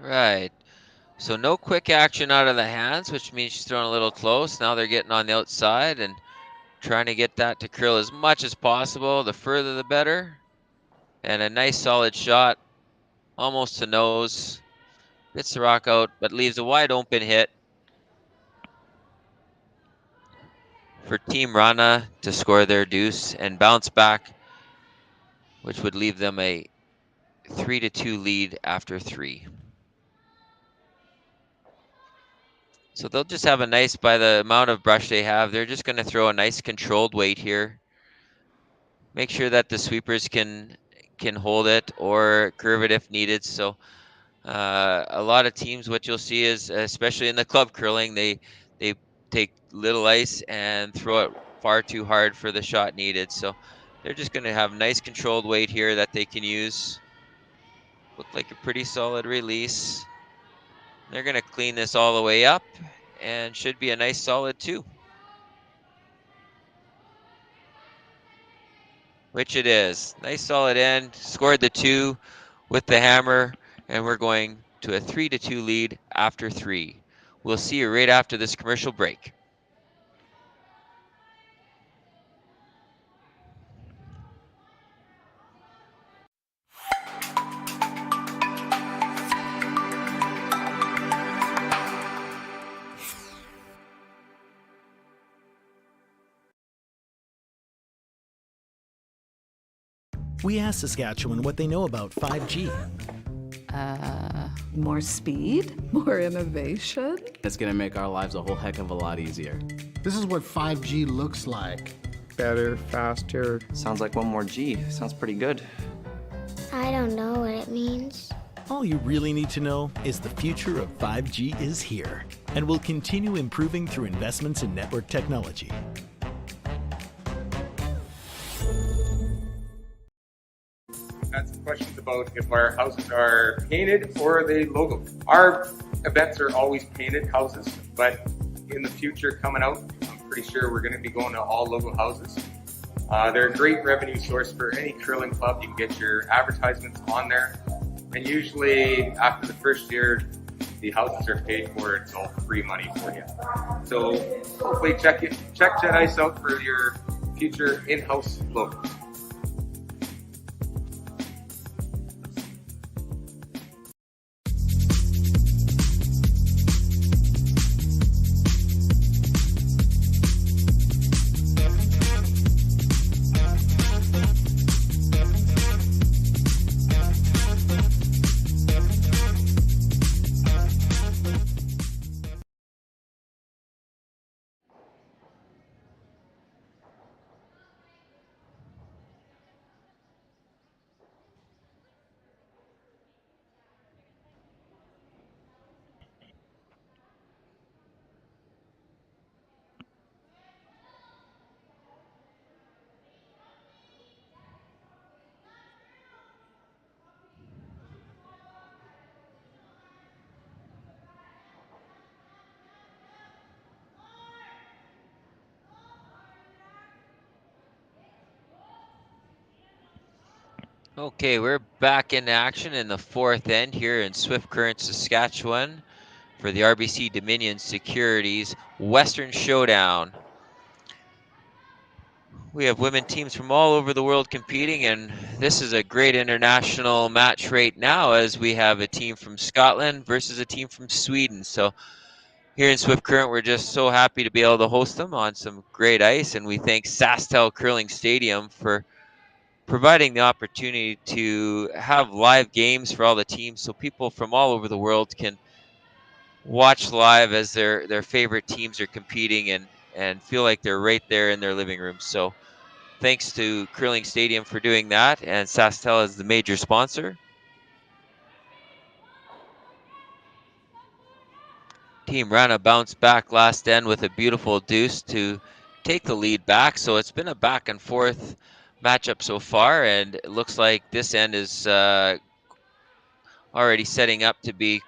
All right. So no quick action out of the hands, which means she's throwing a little close. Now they're getting on the outside and trying to get that to curl as much as possible. The further, the better. And a nice solid shot, almost to nose. Gets the rock out, but leaves a wide open hit for Team Wrana to score their deuce and bounce back, which would leave them a 3-2 lead after 3. So they'll just have a nice, by the amount of brush they have, they're just going to throw a nice controlled weight here. Make sure that the sweepers can hold it or curve it if needed. So a lot of teams, what you'll see is, especially in the club curling, they take little ice and throw it far too hard for the shot needed. So they're just going to have nice controlled weight here that they can use. Look like a pretty solid release. They're going to clean this all the way up and should be a nice solid 2. Which it is. Nice solid end. Scored the 2 with the hammer, and we're going to a 3-2 lead after 3. We'll see you right after this commercial break. We asked Saskatchewan what they know about 5G. More speed? More innovation? It's gonna make our lives a whole heck of a lot easier. This is what 5G looks like. Better, faster. Sounds like one more G. Sounds pretty good. I don't know what it means. All you really need to know is the future of 5G is here and will continue improving through investments in network technology. That's a question about if our houses are painted or they logo. Our events are always painted houses, but in the future coming out, I'm pretty sure we're going to be going to all logo houses. They're a great revenue source for any curling club. You can get your advertisements on there, and usually after the first year, the houses are paid for. It's all free money for you. So hopefully check Jet Ice out for your future in-house logo. Okay, we're back in action in the fourth end here in Swift Current, Saskatchewan for the RBC Dominion Securities Western Showdown. We have women teams from all over the world competing, and this is a great international match right now as we have a team from Scotland versus a team from Sweden. So here in Swift Current, we're just so happy to be able to host them on some great ice, and we thank Sasktel Curling Stadium for providing the opportunity to have live games for all the teams so people from all over the world can watch live as their favorite teams are competing and feel like they're right there in their living room. So thanks to Curling Stadium for doing that, and Sasktel is the major sponsor. Team Wrana bounced back last end with a beautiful deuce to take the lead back. So it's been a back and forth matchup so far, and it looks like this end is already setting up to be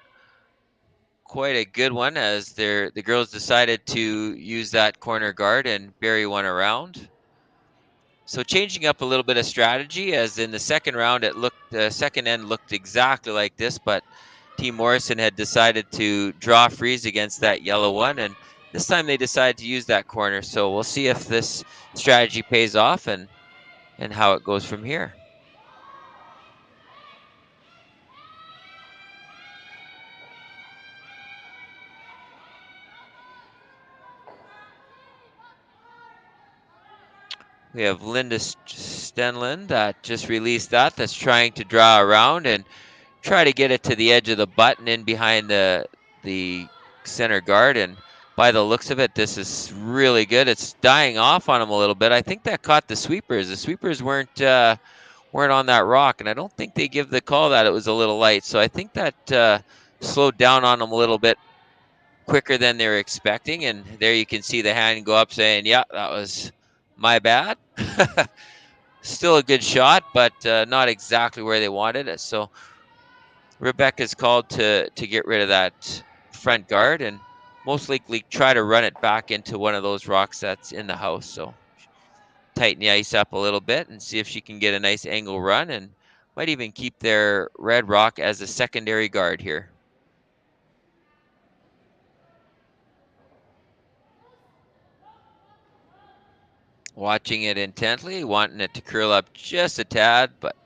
quite a good one as the girls decided to use that corner guard and bury one around. So changing up a little bit of strategy, as in the second round, the second end looked exactly like this, but Team Morrison had decided to draw freeze against that yellow one, and this time they decided to use that corner. So we'll see if this strategy pays off and how it goes from here. We have Linda Stenlin that just released that's trying to draw around and try to get it to the edge of the button in behind the center guard, and by the looks of it, this is really good. It's dying off on him a little bit. I think that caught the sweepers. The sweepers weren't on that rock, and I don't think they give the call that it was a little light. So I think that slowed down on them a little bit quicker than they were expecting, and there you can see the hand go up saying, yeah, that was my bad. Still a good shot, but not exactly where they wanted it. So Rebecca's called to get rid of that front guard and most likely try to run it back into one of those rocks that's in the house. So tighten the ice up a little bit and see if she can get a nice angle run, and might even keep their red rock as a secondary guard here. Watching it intently, wanting it to curl up just a tad, but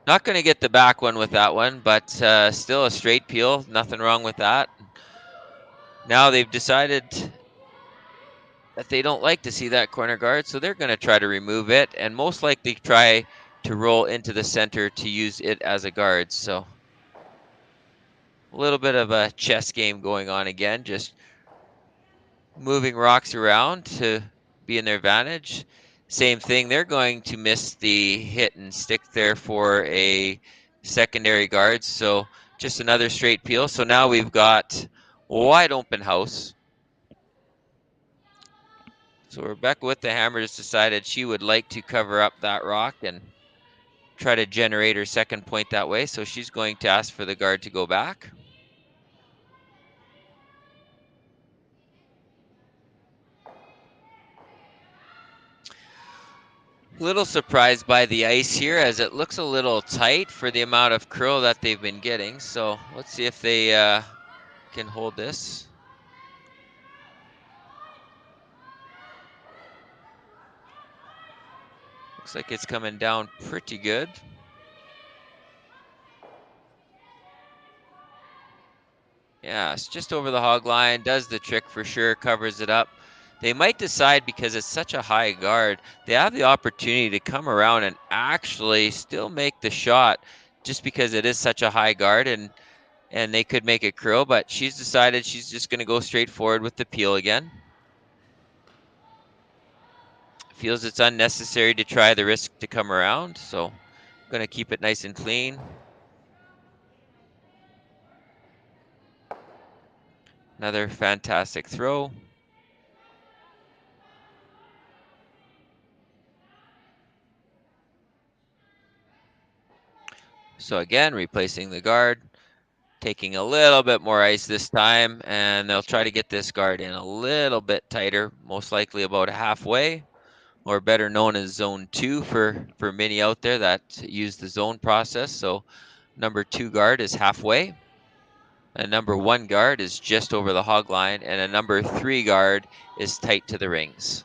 not going to get the back one with that one, but still a straight peel. Nothing wrong with that. Now they've decided that they don't like to see that corner guard, so they're going to try to remove it and most likely try to roll into the center to use it as a guard. So a little bit of a chess game going on again, just moving rocks around to be in their advantage. Same thing, they're going to miss the hit and stick there for a secondary guard. So just another straight peel. So now we've got wide open house. So Rebecca with the hammer just decided she would like to cover up that rock and try to generate her second point that way. So she's going to ask for the guard to go back. Little surprised by the ice here, as it looks a little tight for the amount of curl that they've been getting. So let's see if they can hold this. Looks like it's coming down pretty good. Yeah, it's just over the hog line, does the trick for sure, covers it up. They might decide, because it's such a high guard, they have the opportunity to come around and actually still make the shot, just because it is such a high guard, and they could make it curl, but she's decided she's just going to go straight forward with the peel again. Feels it's unnecessary to try the risk to come around, so I'm going to keep it nice and clean. Another fantastic throw. So again, replacing the guard, taking a little bit more ice this time, and they'll try to get this guard in a little bit tighter, most likely about halfway, or better known as zone 2 for many out there that use the zone process. So number 2 guard is halfway, a number 1 guard is just over the hog line, and a number 3 guard is tight to the rings.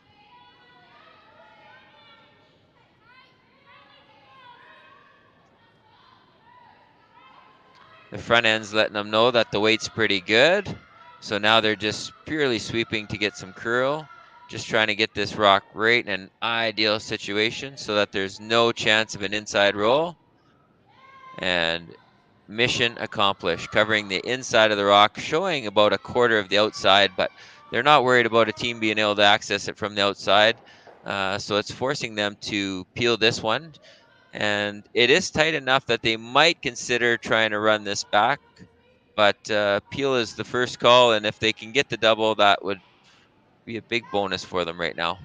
The front end's letting them know that the weight's pretty good. So now they're just purely sweeping to get some curl. Just trying to get this rock right in an ideal situation so that there's no chance of an inside roll. And mission accomplished, covering the inside of the rock, showing about a quarter of the outside, but they're not worried about a team being able to access it from the outside. So it's forcing them to peel this one. And it is tight enough that they might consider trying to run this back, but peel is the first call, and if they can get the double, that would be a big bonus for them right now.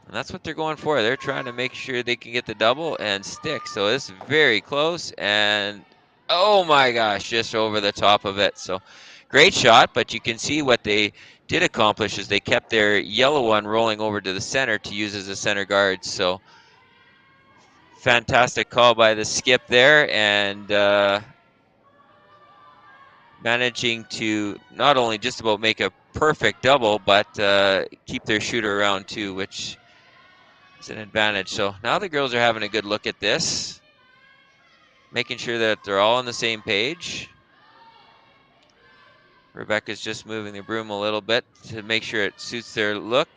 And that's what they're going for. They're trying to make sure they can get the double and stick. So it's very close, and oh my gosh, just over the top of it. So great shot, but you can see what they did accomplish is they kept their yellow one rolling over to the center to use as a center guard. So fantastic call by the skip there, and managing to not only just about make a perfect double, but keep their shooter around too, which is an advantage. So now the girls are having a good look at this, making sure that they're all on the same page. Rebecca's just moving the broom a little bit to make sure it suits their look.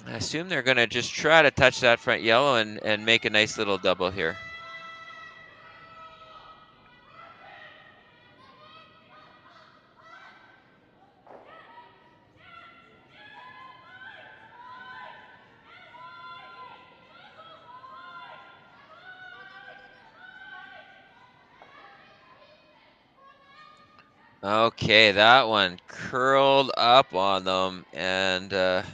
I assume they're going to just try to touch that front yellow and make a nice little double here. Okay, that one curled up on them, and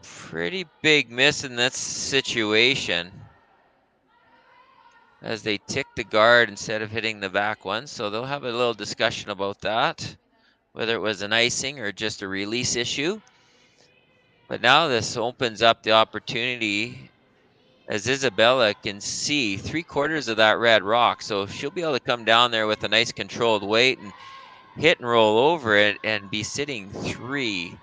pretty big miss in that situation, as they tick the guard instead of hitting the back one. So they'll have a little discussion about that, whether it was an icing or just a release issue. But now this opens up the opportunity, as Isabella can see 3/4 of that red rock. So she'll be able to come down there with a nice controlled weight and hit and roll over it and be sitting 3.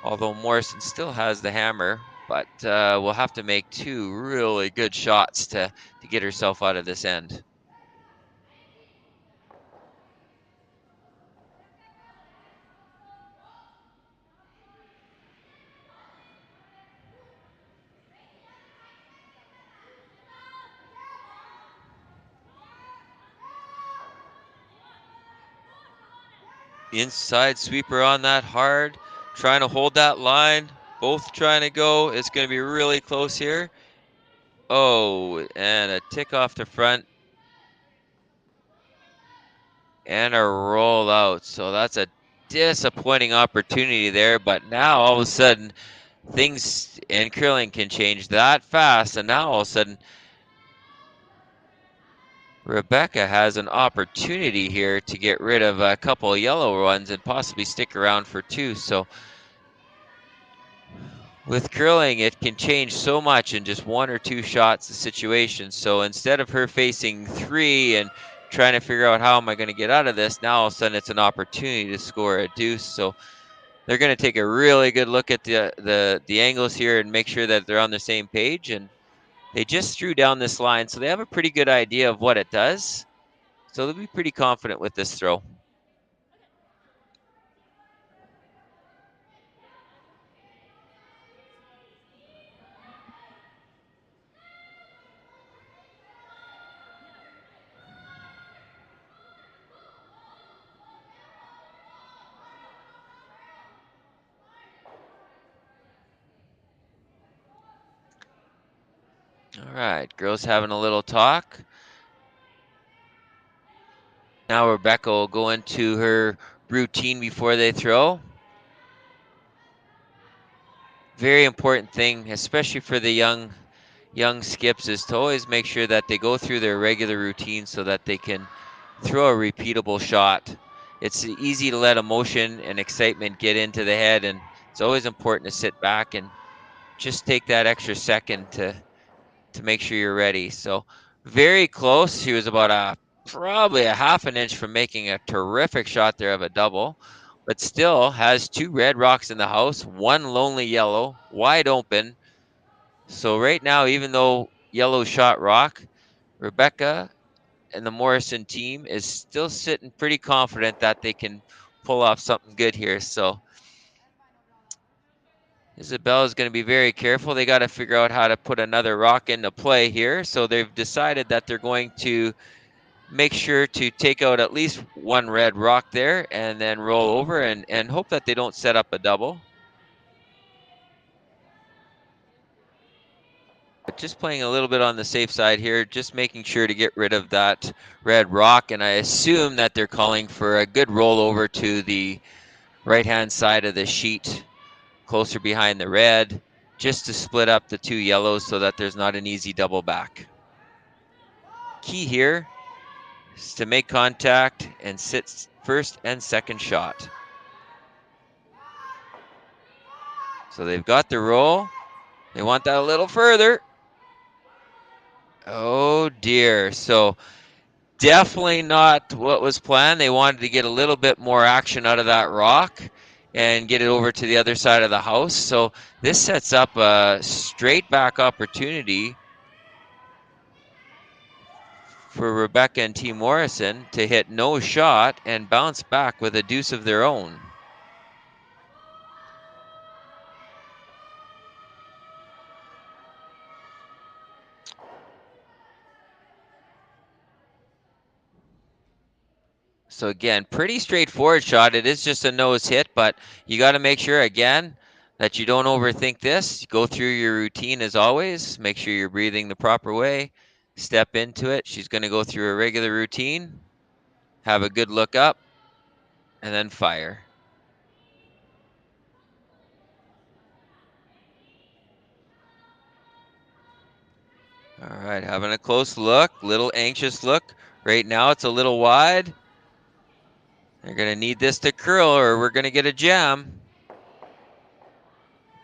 Although Morrison still has the hammer, but will have to make 2 really good shots to get herself out of this end. Inside sweeper on that hard, trying to hold that line, both trying to go. It's going to be really close here. Oh, and a tick off the front and a roll out. So that's a disappointing opportunity there, but now all of a sudden things in curling can change that fast, and now all of a sudden Rebecca has an opportunity here to get rid of a couple of yellow ones and possibly stick around for 2. So with curling, it can change so much in just 1 or 2 shots, the situation. So instead of her facing 3 and trying to figure out how am I going to get out of this, now all of a sudden it's an opportunity to score a deuce. So they're going to take a really good look at the angles here and make sure that they're on the same page. And they just threw down this line, so they have a pretty good idea of what it does. So they'll be pretty confident with this throw. All right, girls having a little talk. Now Rebecca will go into her routine before they throw. Very important thing, especially for the young skips, is to always make sure that they go through their regular routine so that they can throw a repeatable shot. It's easy to let emotion and excitement get into the head, and it's always important to sit back and just take that extra second to make sure you're ready. So very close. She was about probably a half an inch from making a terrific shot there of a double, but still has 2 red rocks in the house, 1 lonely yellow, wide open. So right now, even though yellow shot rock, Rebecca and the Morrison team is still sitting pretty confident that they can pull off something good here. So Isabella is going to be very careful. They got to figure out how to put another rock into play here. So they've decided that they're going to make sure to take out at least 1 red rock there and then roll over and hope that they don't set up a double. But just playing a little bit on the safe side here, just making sure to get rid of that red rock. And I assume that they're calling for a good rollover to the right-hand side of the sheet, closer behind the red, just to split up the 2 yellows so that there's not an easy double back. Key here is to make contact and sit first and second shot. So they've got the roll. They want that a little further. Oh dear. So definitely not what was planned. They wanted to get a little bit more action out of that rock and get it over to the other side of the house. So this sets up a straight back opportunity for Rebecca and Team Morrison to hit no shot and bounce back with a deuce of their own. So again, pretty straightforward shot. It is just a nose hit, but you got to make sure, again, that you don't overthink this. Go through your routine as always. Make sure you're breathing the proper way. Step into it. She's going to go through a regular routine. Have a good look up. And then fire. All right, having a close look. Little anxious look. Right now it's a little wide. They're going to need this to curl or we're going to get a jam.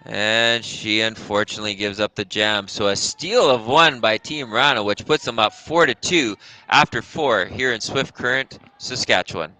And she unfortunately gives up the jam. So a steal of 1 by Team Wrana, which puts them up 4-2 after 4 here in Swift Current, Saskatchewan.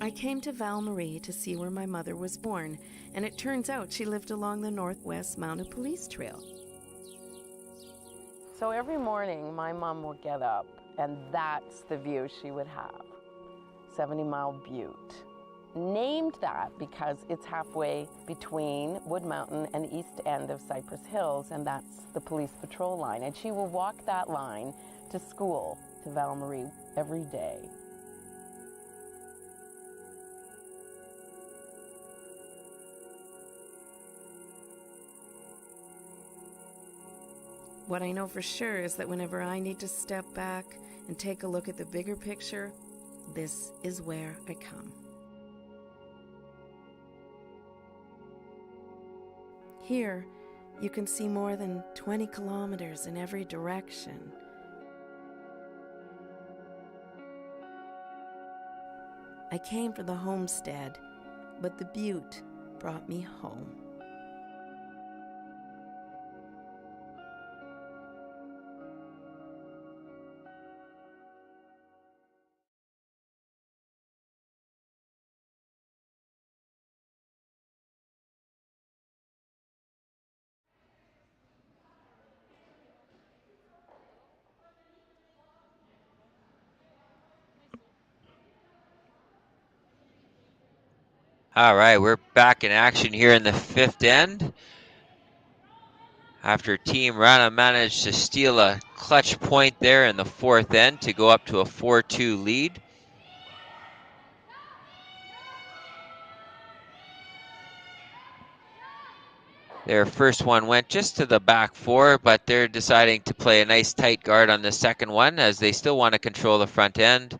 I came to Val-Marie to see where my mother was born, and it turns out she lived along the Northwest Mounted Police Trail. So every morning, my mom would get up, and that's the view she would have. 70 Mile Butte. Named that because it's halfway between Wood Mountain and east end of Cypress Hills, and that's the police patrol line. And she will walk that line to school, to Val-Marie, every day. What I know for sure is that whenever I need to step back and take a look at the bigger picture, this is where I come. Here, you can see more than 20 kilometers in every direction. I came for the homestead, but the butte brought me home. All right, we're back in action here in the fifth end. After Team Wrana managed to steal a clutch point there in the fourth end to go up to a 4-2 lead. Their first one went just to the back four, but they're deciding to play a nice tight guard on the second one as they still want to control the front end.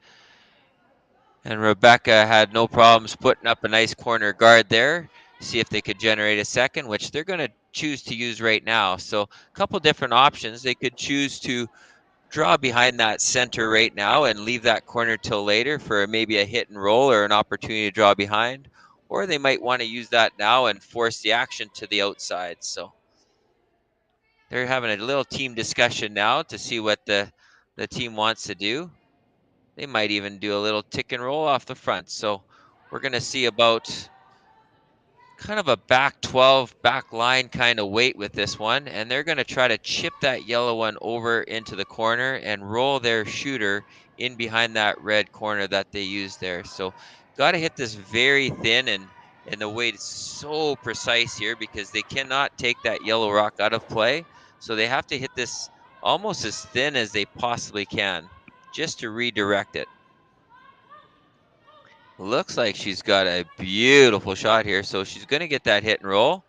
And Rebecca had no problems putting up a nice corner guard there. See if they could generate a second, which they're going to choose to use right now. So a couple different options. They could choose to draw behind that center right now and leave that corner till later for maybe a hit and roll or an opportunity to draw behind. Or they might want to use that now and force the action to the outside. So they're having a little team discussion now to see what the team wants to do. They might even do a little tick and roll off the front. So we're going to see about kind of a back 12, back line kind of weight with this one. And they're going to try to chip that yellow one over into the corner and roll their shooter in behind that red corner that they used there. So got to hit this very thin, and the weight is so precise here because they cannot take that yellow rock out of play. So they have to hit this almost as thin as they possibly can, just to redirect it. Looks like she's got a beautiful shot here. So she's going to get that hit and roll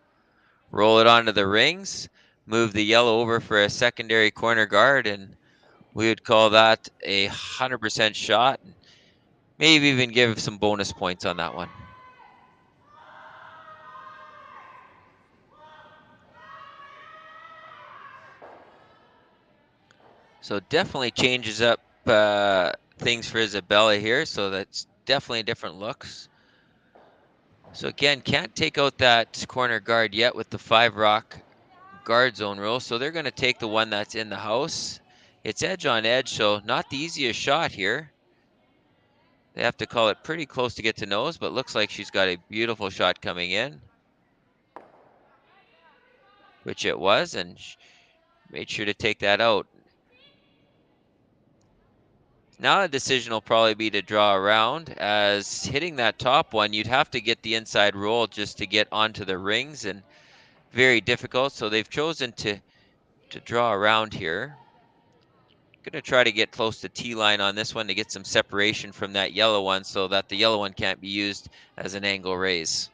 it onto the rings, move the yellow over for a secondary corner guard, and we would call that a 100% shot. Maybe even give some bonus points on that one. So definitely changes up things for Isabella here. So that's definitely different looks. So again, can't take out that corner guard yet with the 5 rock guard zone rule. So they're going to take the one that's in the house. It's edge on edge, so not the easiest shot here. They have to call it pretty close to get to nose, but looks like she's got a beautiful shot coming in, which it was, and made sure to take that out. Now the decision will probably be to draw around, as hitting that top one, you'd have to get the inside roll just to get onto the rings, and very difficult. So they've chosen to draw around here. Going to try to get close to T-line on this one to get some separation from that yellow one so that the yellow one can't be used as an angle raise.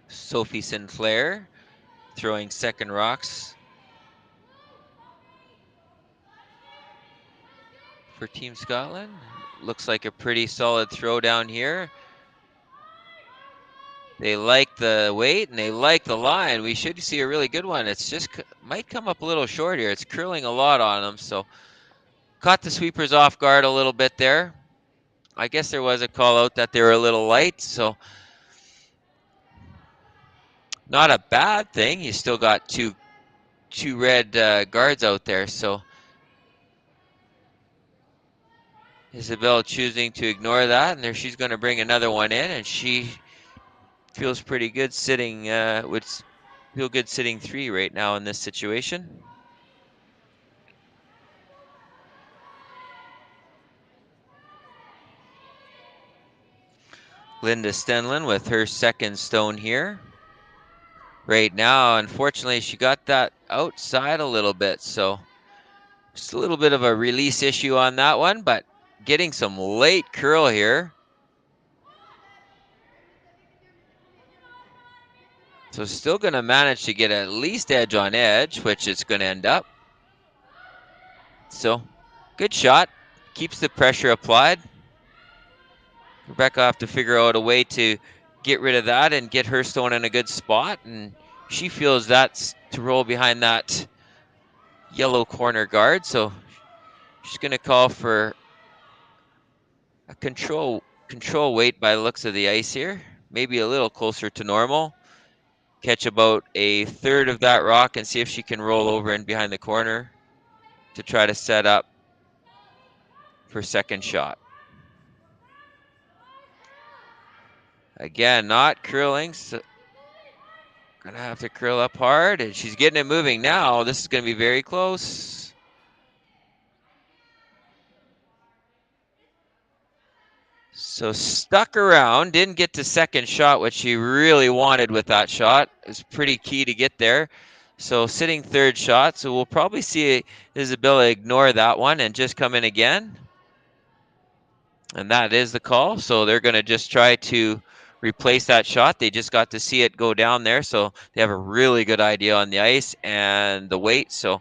Sophie Sinclair throwing second rocks for Team Scotland. Looks like a pretty solid throw down here. They like the weight and they like the line. We should see a really good one. It's just might come up a little short here. It's curling a lot on them, so caught the sweepers off guard a little bit there. I guess there was a call out that they were a little light, so not a bad thing. You still got two red guards out there, so Isabella choosing to ignore that, and there she's going to bring another one in, and she feels pretty good sitting, would feel good sitting 3 right now in this situation. Linda Stenlin with her second stone here. Right now, unfortunately, she got that outside a little bit, so just a little bit of a release issue on that one, but getting some late curl here. So still going to manage to get at least edge on edge, which it's going to end up. So good shot, keeps the pressure applied. Rebecca will have to figure out a way to get rid of that and get her stone in a good spot, and she feels that's to roll behind that yellow corner guard, so she's going to call for a control weight by the looks of the ice here, maybe a little closer to normal. Catch about a third of that rock and see if she can roll over in behind the corner to try to set up for second shot. Again, not curling, so gonna have to curl up hard, and she's getting it moving now. This is gonna be very close. So stuck around, didn't get to second shot, what she really wanted with that shot. It's pretty key to get there. So sitting third shot, so we'll probably see Isabella ignore that one and just come in again. And that is the call, so they're gonna just try to replace that shot. They just got to see it go down there, so they have a really good idea on the ice and the weight, so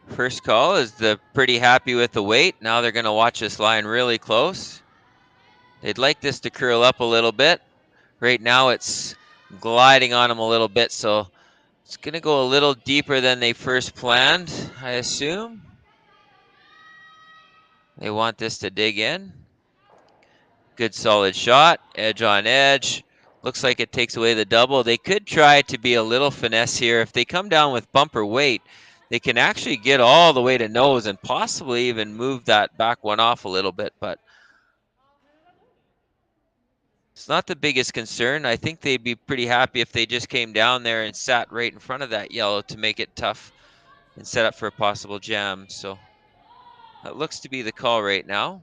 first call is the pretty happy with the weight. Now they're going to watch this line really close. They'd like this to curl up a little bit. Right now it's gliding on them a little bit, so it's going to go a little deeper than they first planned, I assume. They want this to dig in. Good solid shot, edge on edge. Looks like it takes away the double. They could try to be a little finesse here. If they come down with bumper weight, they can actually get all the way to nose and possibly even move that back one off a little bit, but it's not the biggest concern. I think they'd be pretty happy if they just came down there and sat right in front of that yellow to make it tough and set up for a possible jam. So that looks to be the call right now.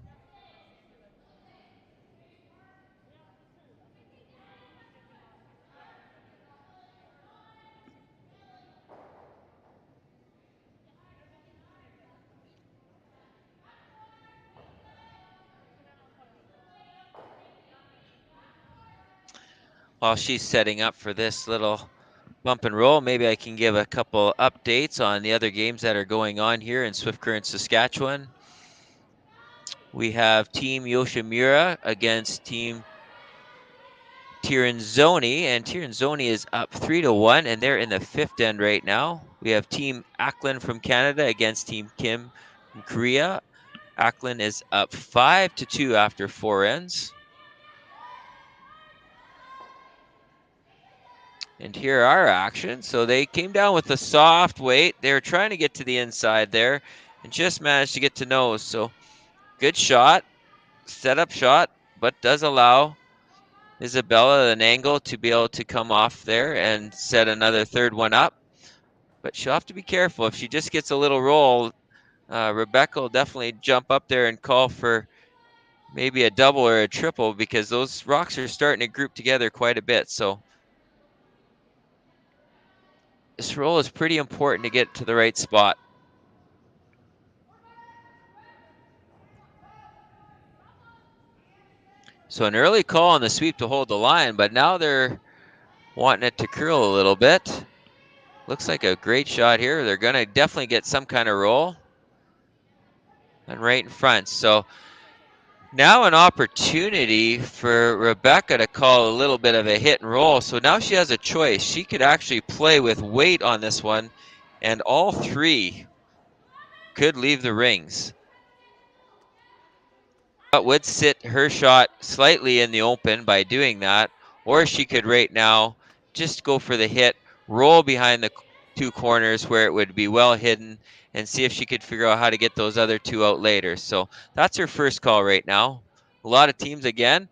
While she's setting up for this little bump and roll, maybe I can give a couple updates on the other games that are going on here in Swift Current, Saskatchewan. We have Team Yoshimura against Team Tirinzoni, and Tirinzoni is up 3-1, and they're in the fifth end right now. We have Team Ackland from Canada against Team Kim from Korea. Ackland is up 5-2 after 4 ends. And here are our actions. So they came down with a soft weight. They were trying to get to the inside there and just managed to get to nose. So good shot, setup shot, but does allow Isabella an angle to be able to come off there and set another third one up. But she'll have to be careful. If she just gets a little roll, Rebecca will definitely jump up there and call for maybe a double or a triple, because those rocks are starting to group together quite a bit. So this roll is pretty important to get to the right spot. So an early call on the sweep to hold the line, but now they're wanting it to curl a little bit. Looks like a great shot here. They're going to definitely get some kind of roll. And right in front. So now an opportunity for Rebecca to call a little bit of a hit and roll. So now she has a choice. She could actually play with weight on this one, and all three could leave the rings. But would sit her shot slightly in the open by doing that, or she could right now just go for the hit, roll behind the two corners where it would be well hidden, and see if she could figure out how to get those other two out later. So that's her first call right now. A lot of teams, again,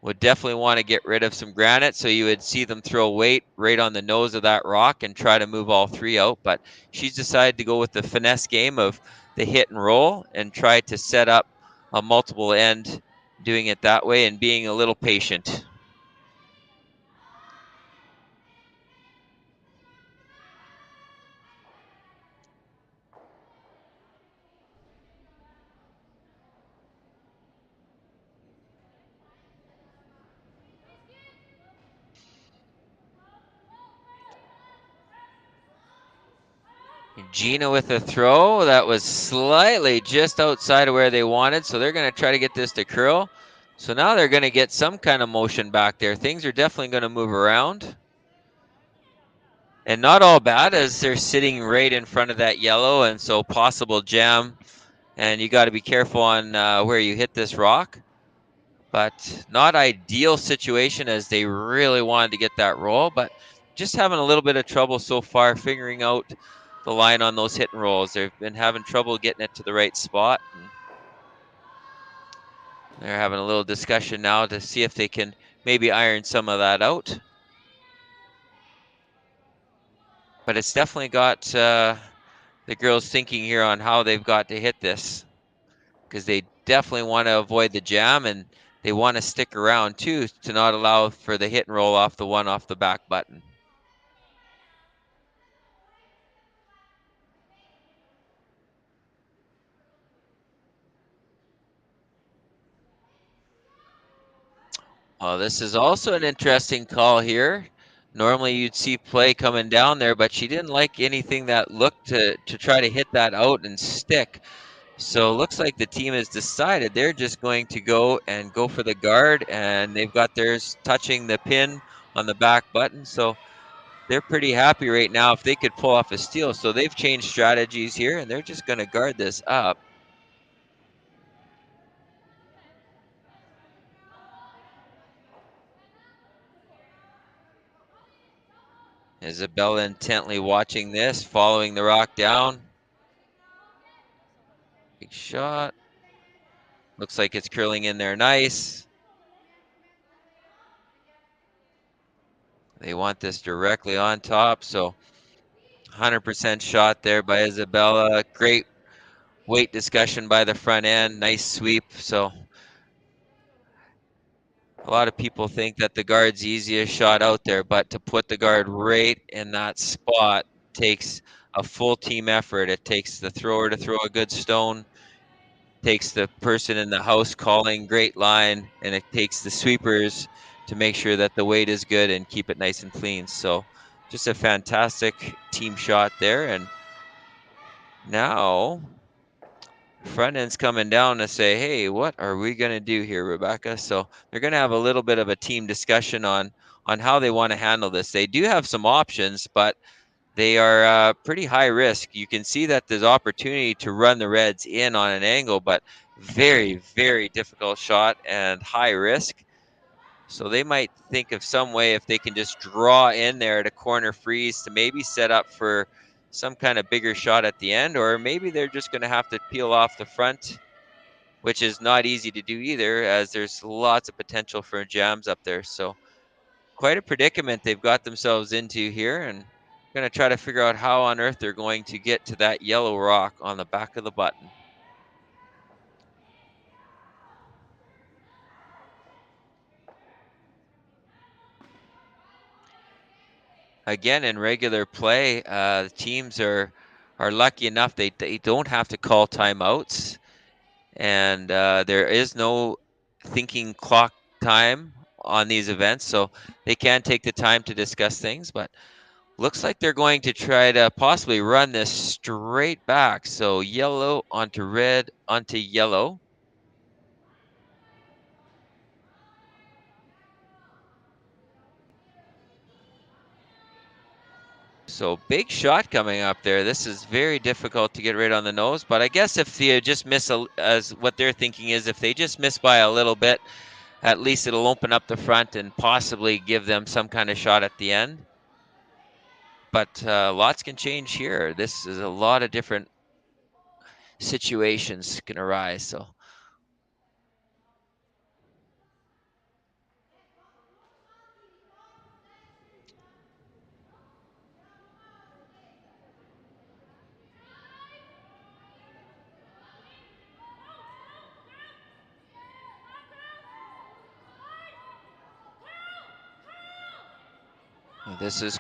would definitely want to get rid of some granite, so you would see them throw weight right on the nose of that rock and try to move all three out. But she's decided to go with the finesse game of the hit and roll and try to set up a multiple end, doing it that way and being a little patient. Gina with a throw that was slightly just outside of where they wanted, so they're going to try to get this to curl. So now they're going to get some kind of motion back there. Things are definitely going to move around. And not all bad, as they're sitting right in front of that yellow, and so possible jam. And you got to be careful on where you hit this rock. But not ideal situation, as they really wanted to get that roll, but just having a little bit of trouble so far figuring out the line on those hit and rolls. They've been having trouble getting it to the right spot. And they're having a little discussion now to see if they can maybe iron some of that out. But it's definitely got the girls thinking here on how they've got to hit this, because they definitely want to avoid the jam, and they want to stick around too to not allow for the hit and roll off the one off the back button. Well, this is also an interesting call here. Normally you'd see play coming down there, but she didn't like anything that looked to try to hit that out and stick. So it looks like the team has decided they're just going to go for the guard, and they've got theirs touching the pin on the back button. So they're pretty happy right now if they could pull off a steal. So they've changed strategies here, and they're just going to guard this up. Isabella intently watching this, following the rock down. Big shot. Looks like it's curling in there nice. They want this directly on top, so 100% shot there by Isabella. Great weight discussion by the front end. Nice sweep. So a lot of people think that the guard's easiest shot out there, but to put the guard right in that spot takes a full team effort. It takes the thrower to throw a good stone, takes the person in the house calling great line, and it takes the sweepers to make sure that the weight is good and keep it nice and clean. So just a fantastic team shot there. And now front end's coming down to say, hey, what are we going to do here, Rebecca? So they're going to have a little bit of a team discussion on how they want to handle this. They do have some options, but they are pretty high risk. You can see that there's opportunity to run the Reds in on an angle, but very, very difficult shot and high risk. So they might think of some way if they can just draw in there at a corner freeze to maybe set up for some kind of bigger shot at the end, or maybe they're just going to have to peel off the front, which is not easy to do either, as there's lots of potential for jams up there. So quite a predicament they've got themselves into here, and going to try to figure out how on earth they're going to get to that yellow rock on the back of the button. Again, in regular play, the teams are lucky enough they don't have to call timeouts, and there is no thinking clock time on these events, so they can take the time to discuss things. But looks like they're going to try to possibly run this straight back. So yellow onto red onto yellow. So big shot coming up there. This is very difficult to get right on the nose, but I guess if you just miss, as what they're thinking is if they just miss by a little bit, at least it'll open up the front and possibly give them some kind of shot at the end. But lots can change here. This is a lot of different situations can arise. So this is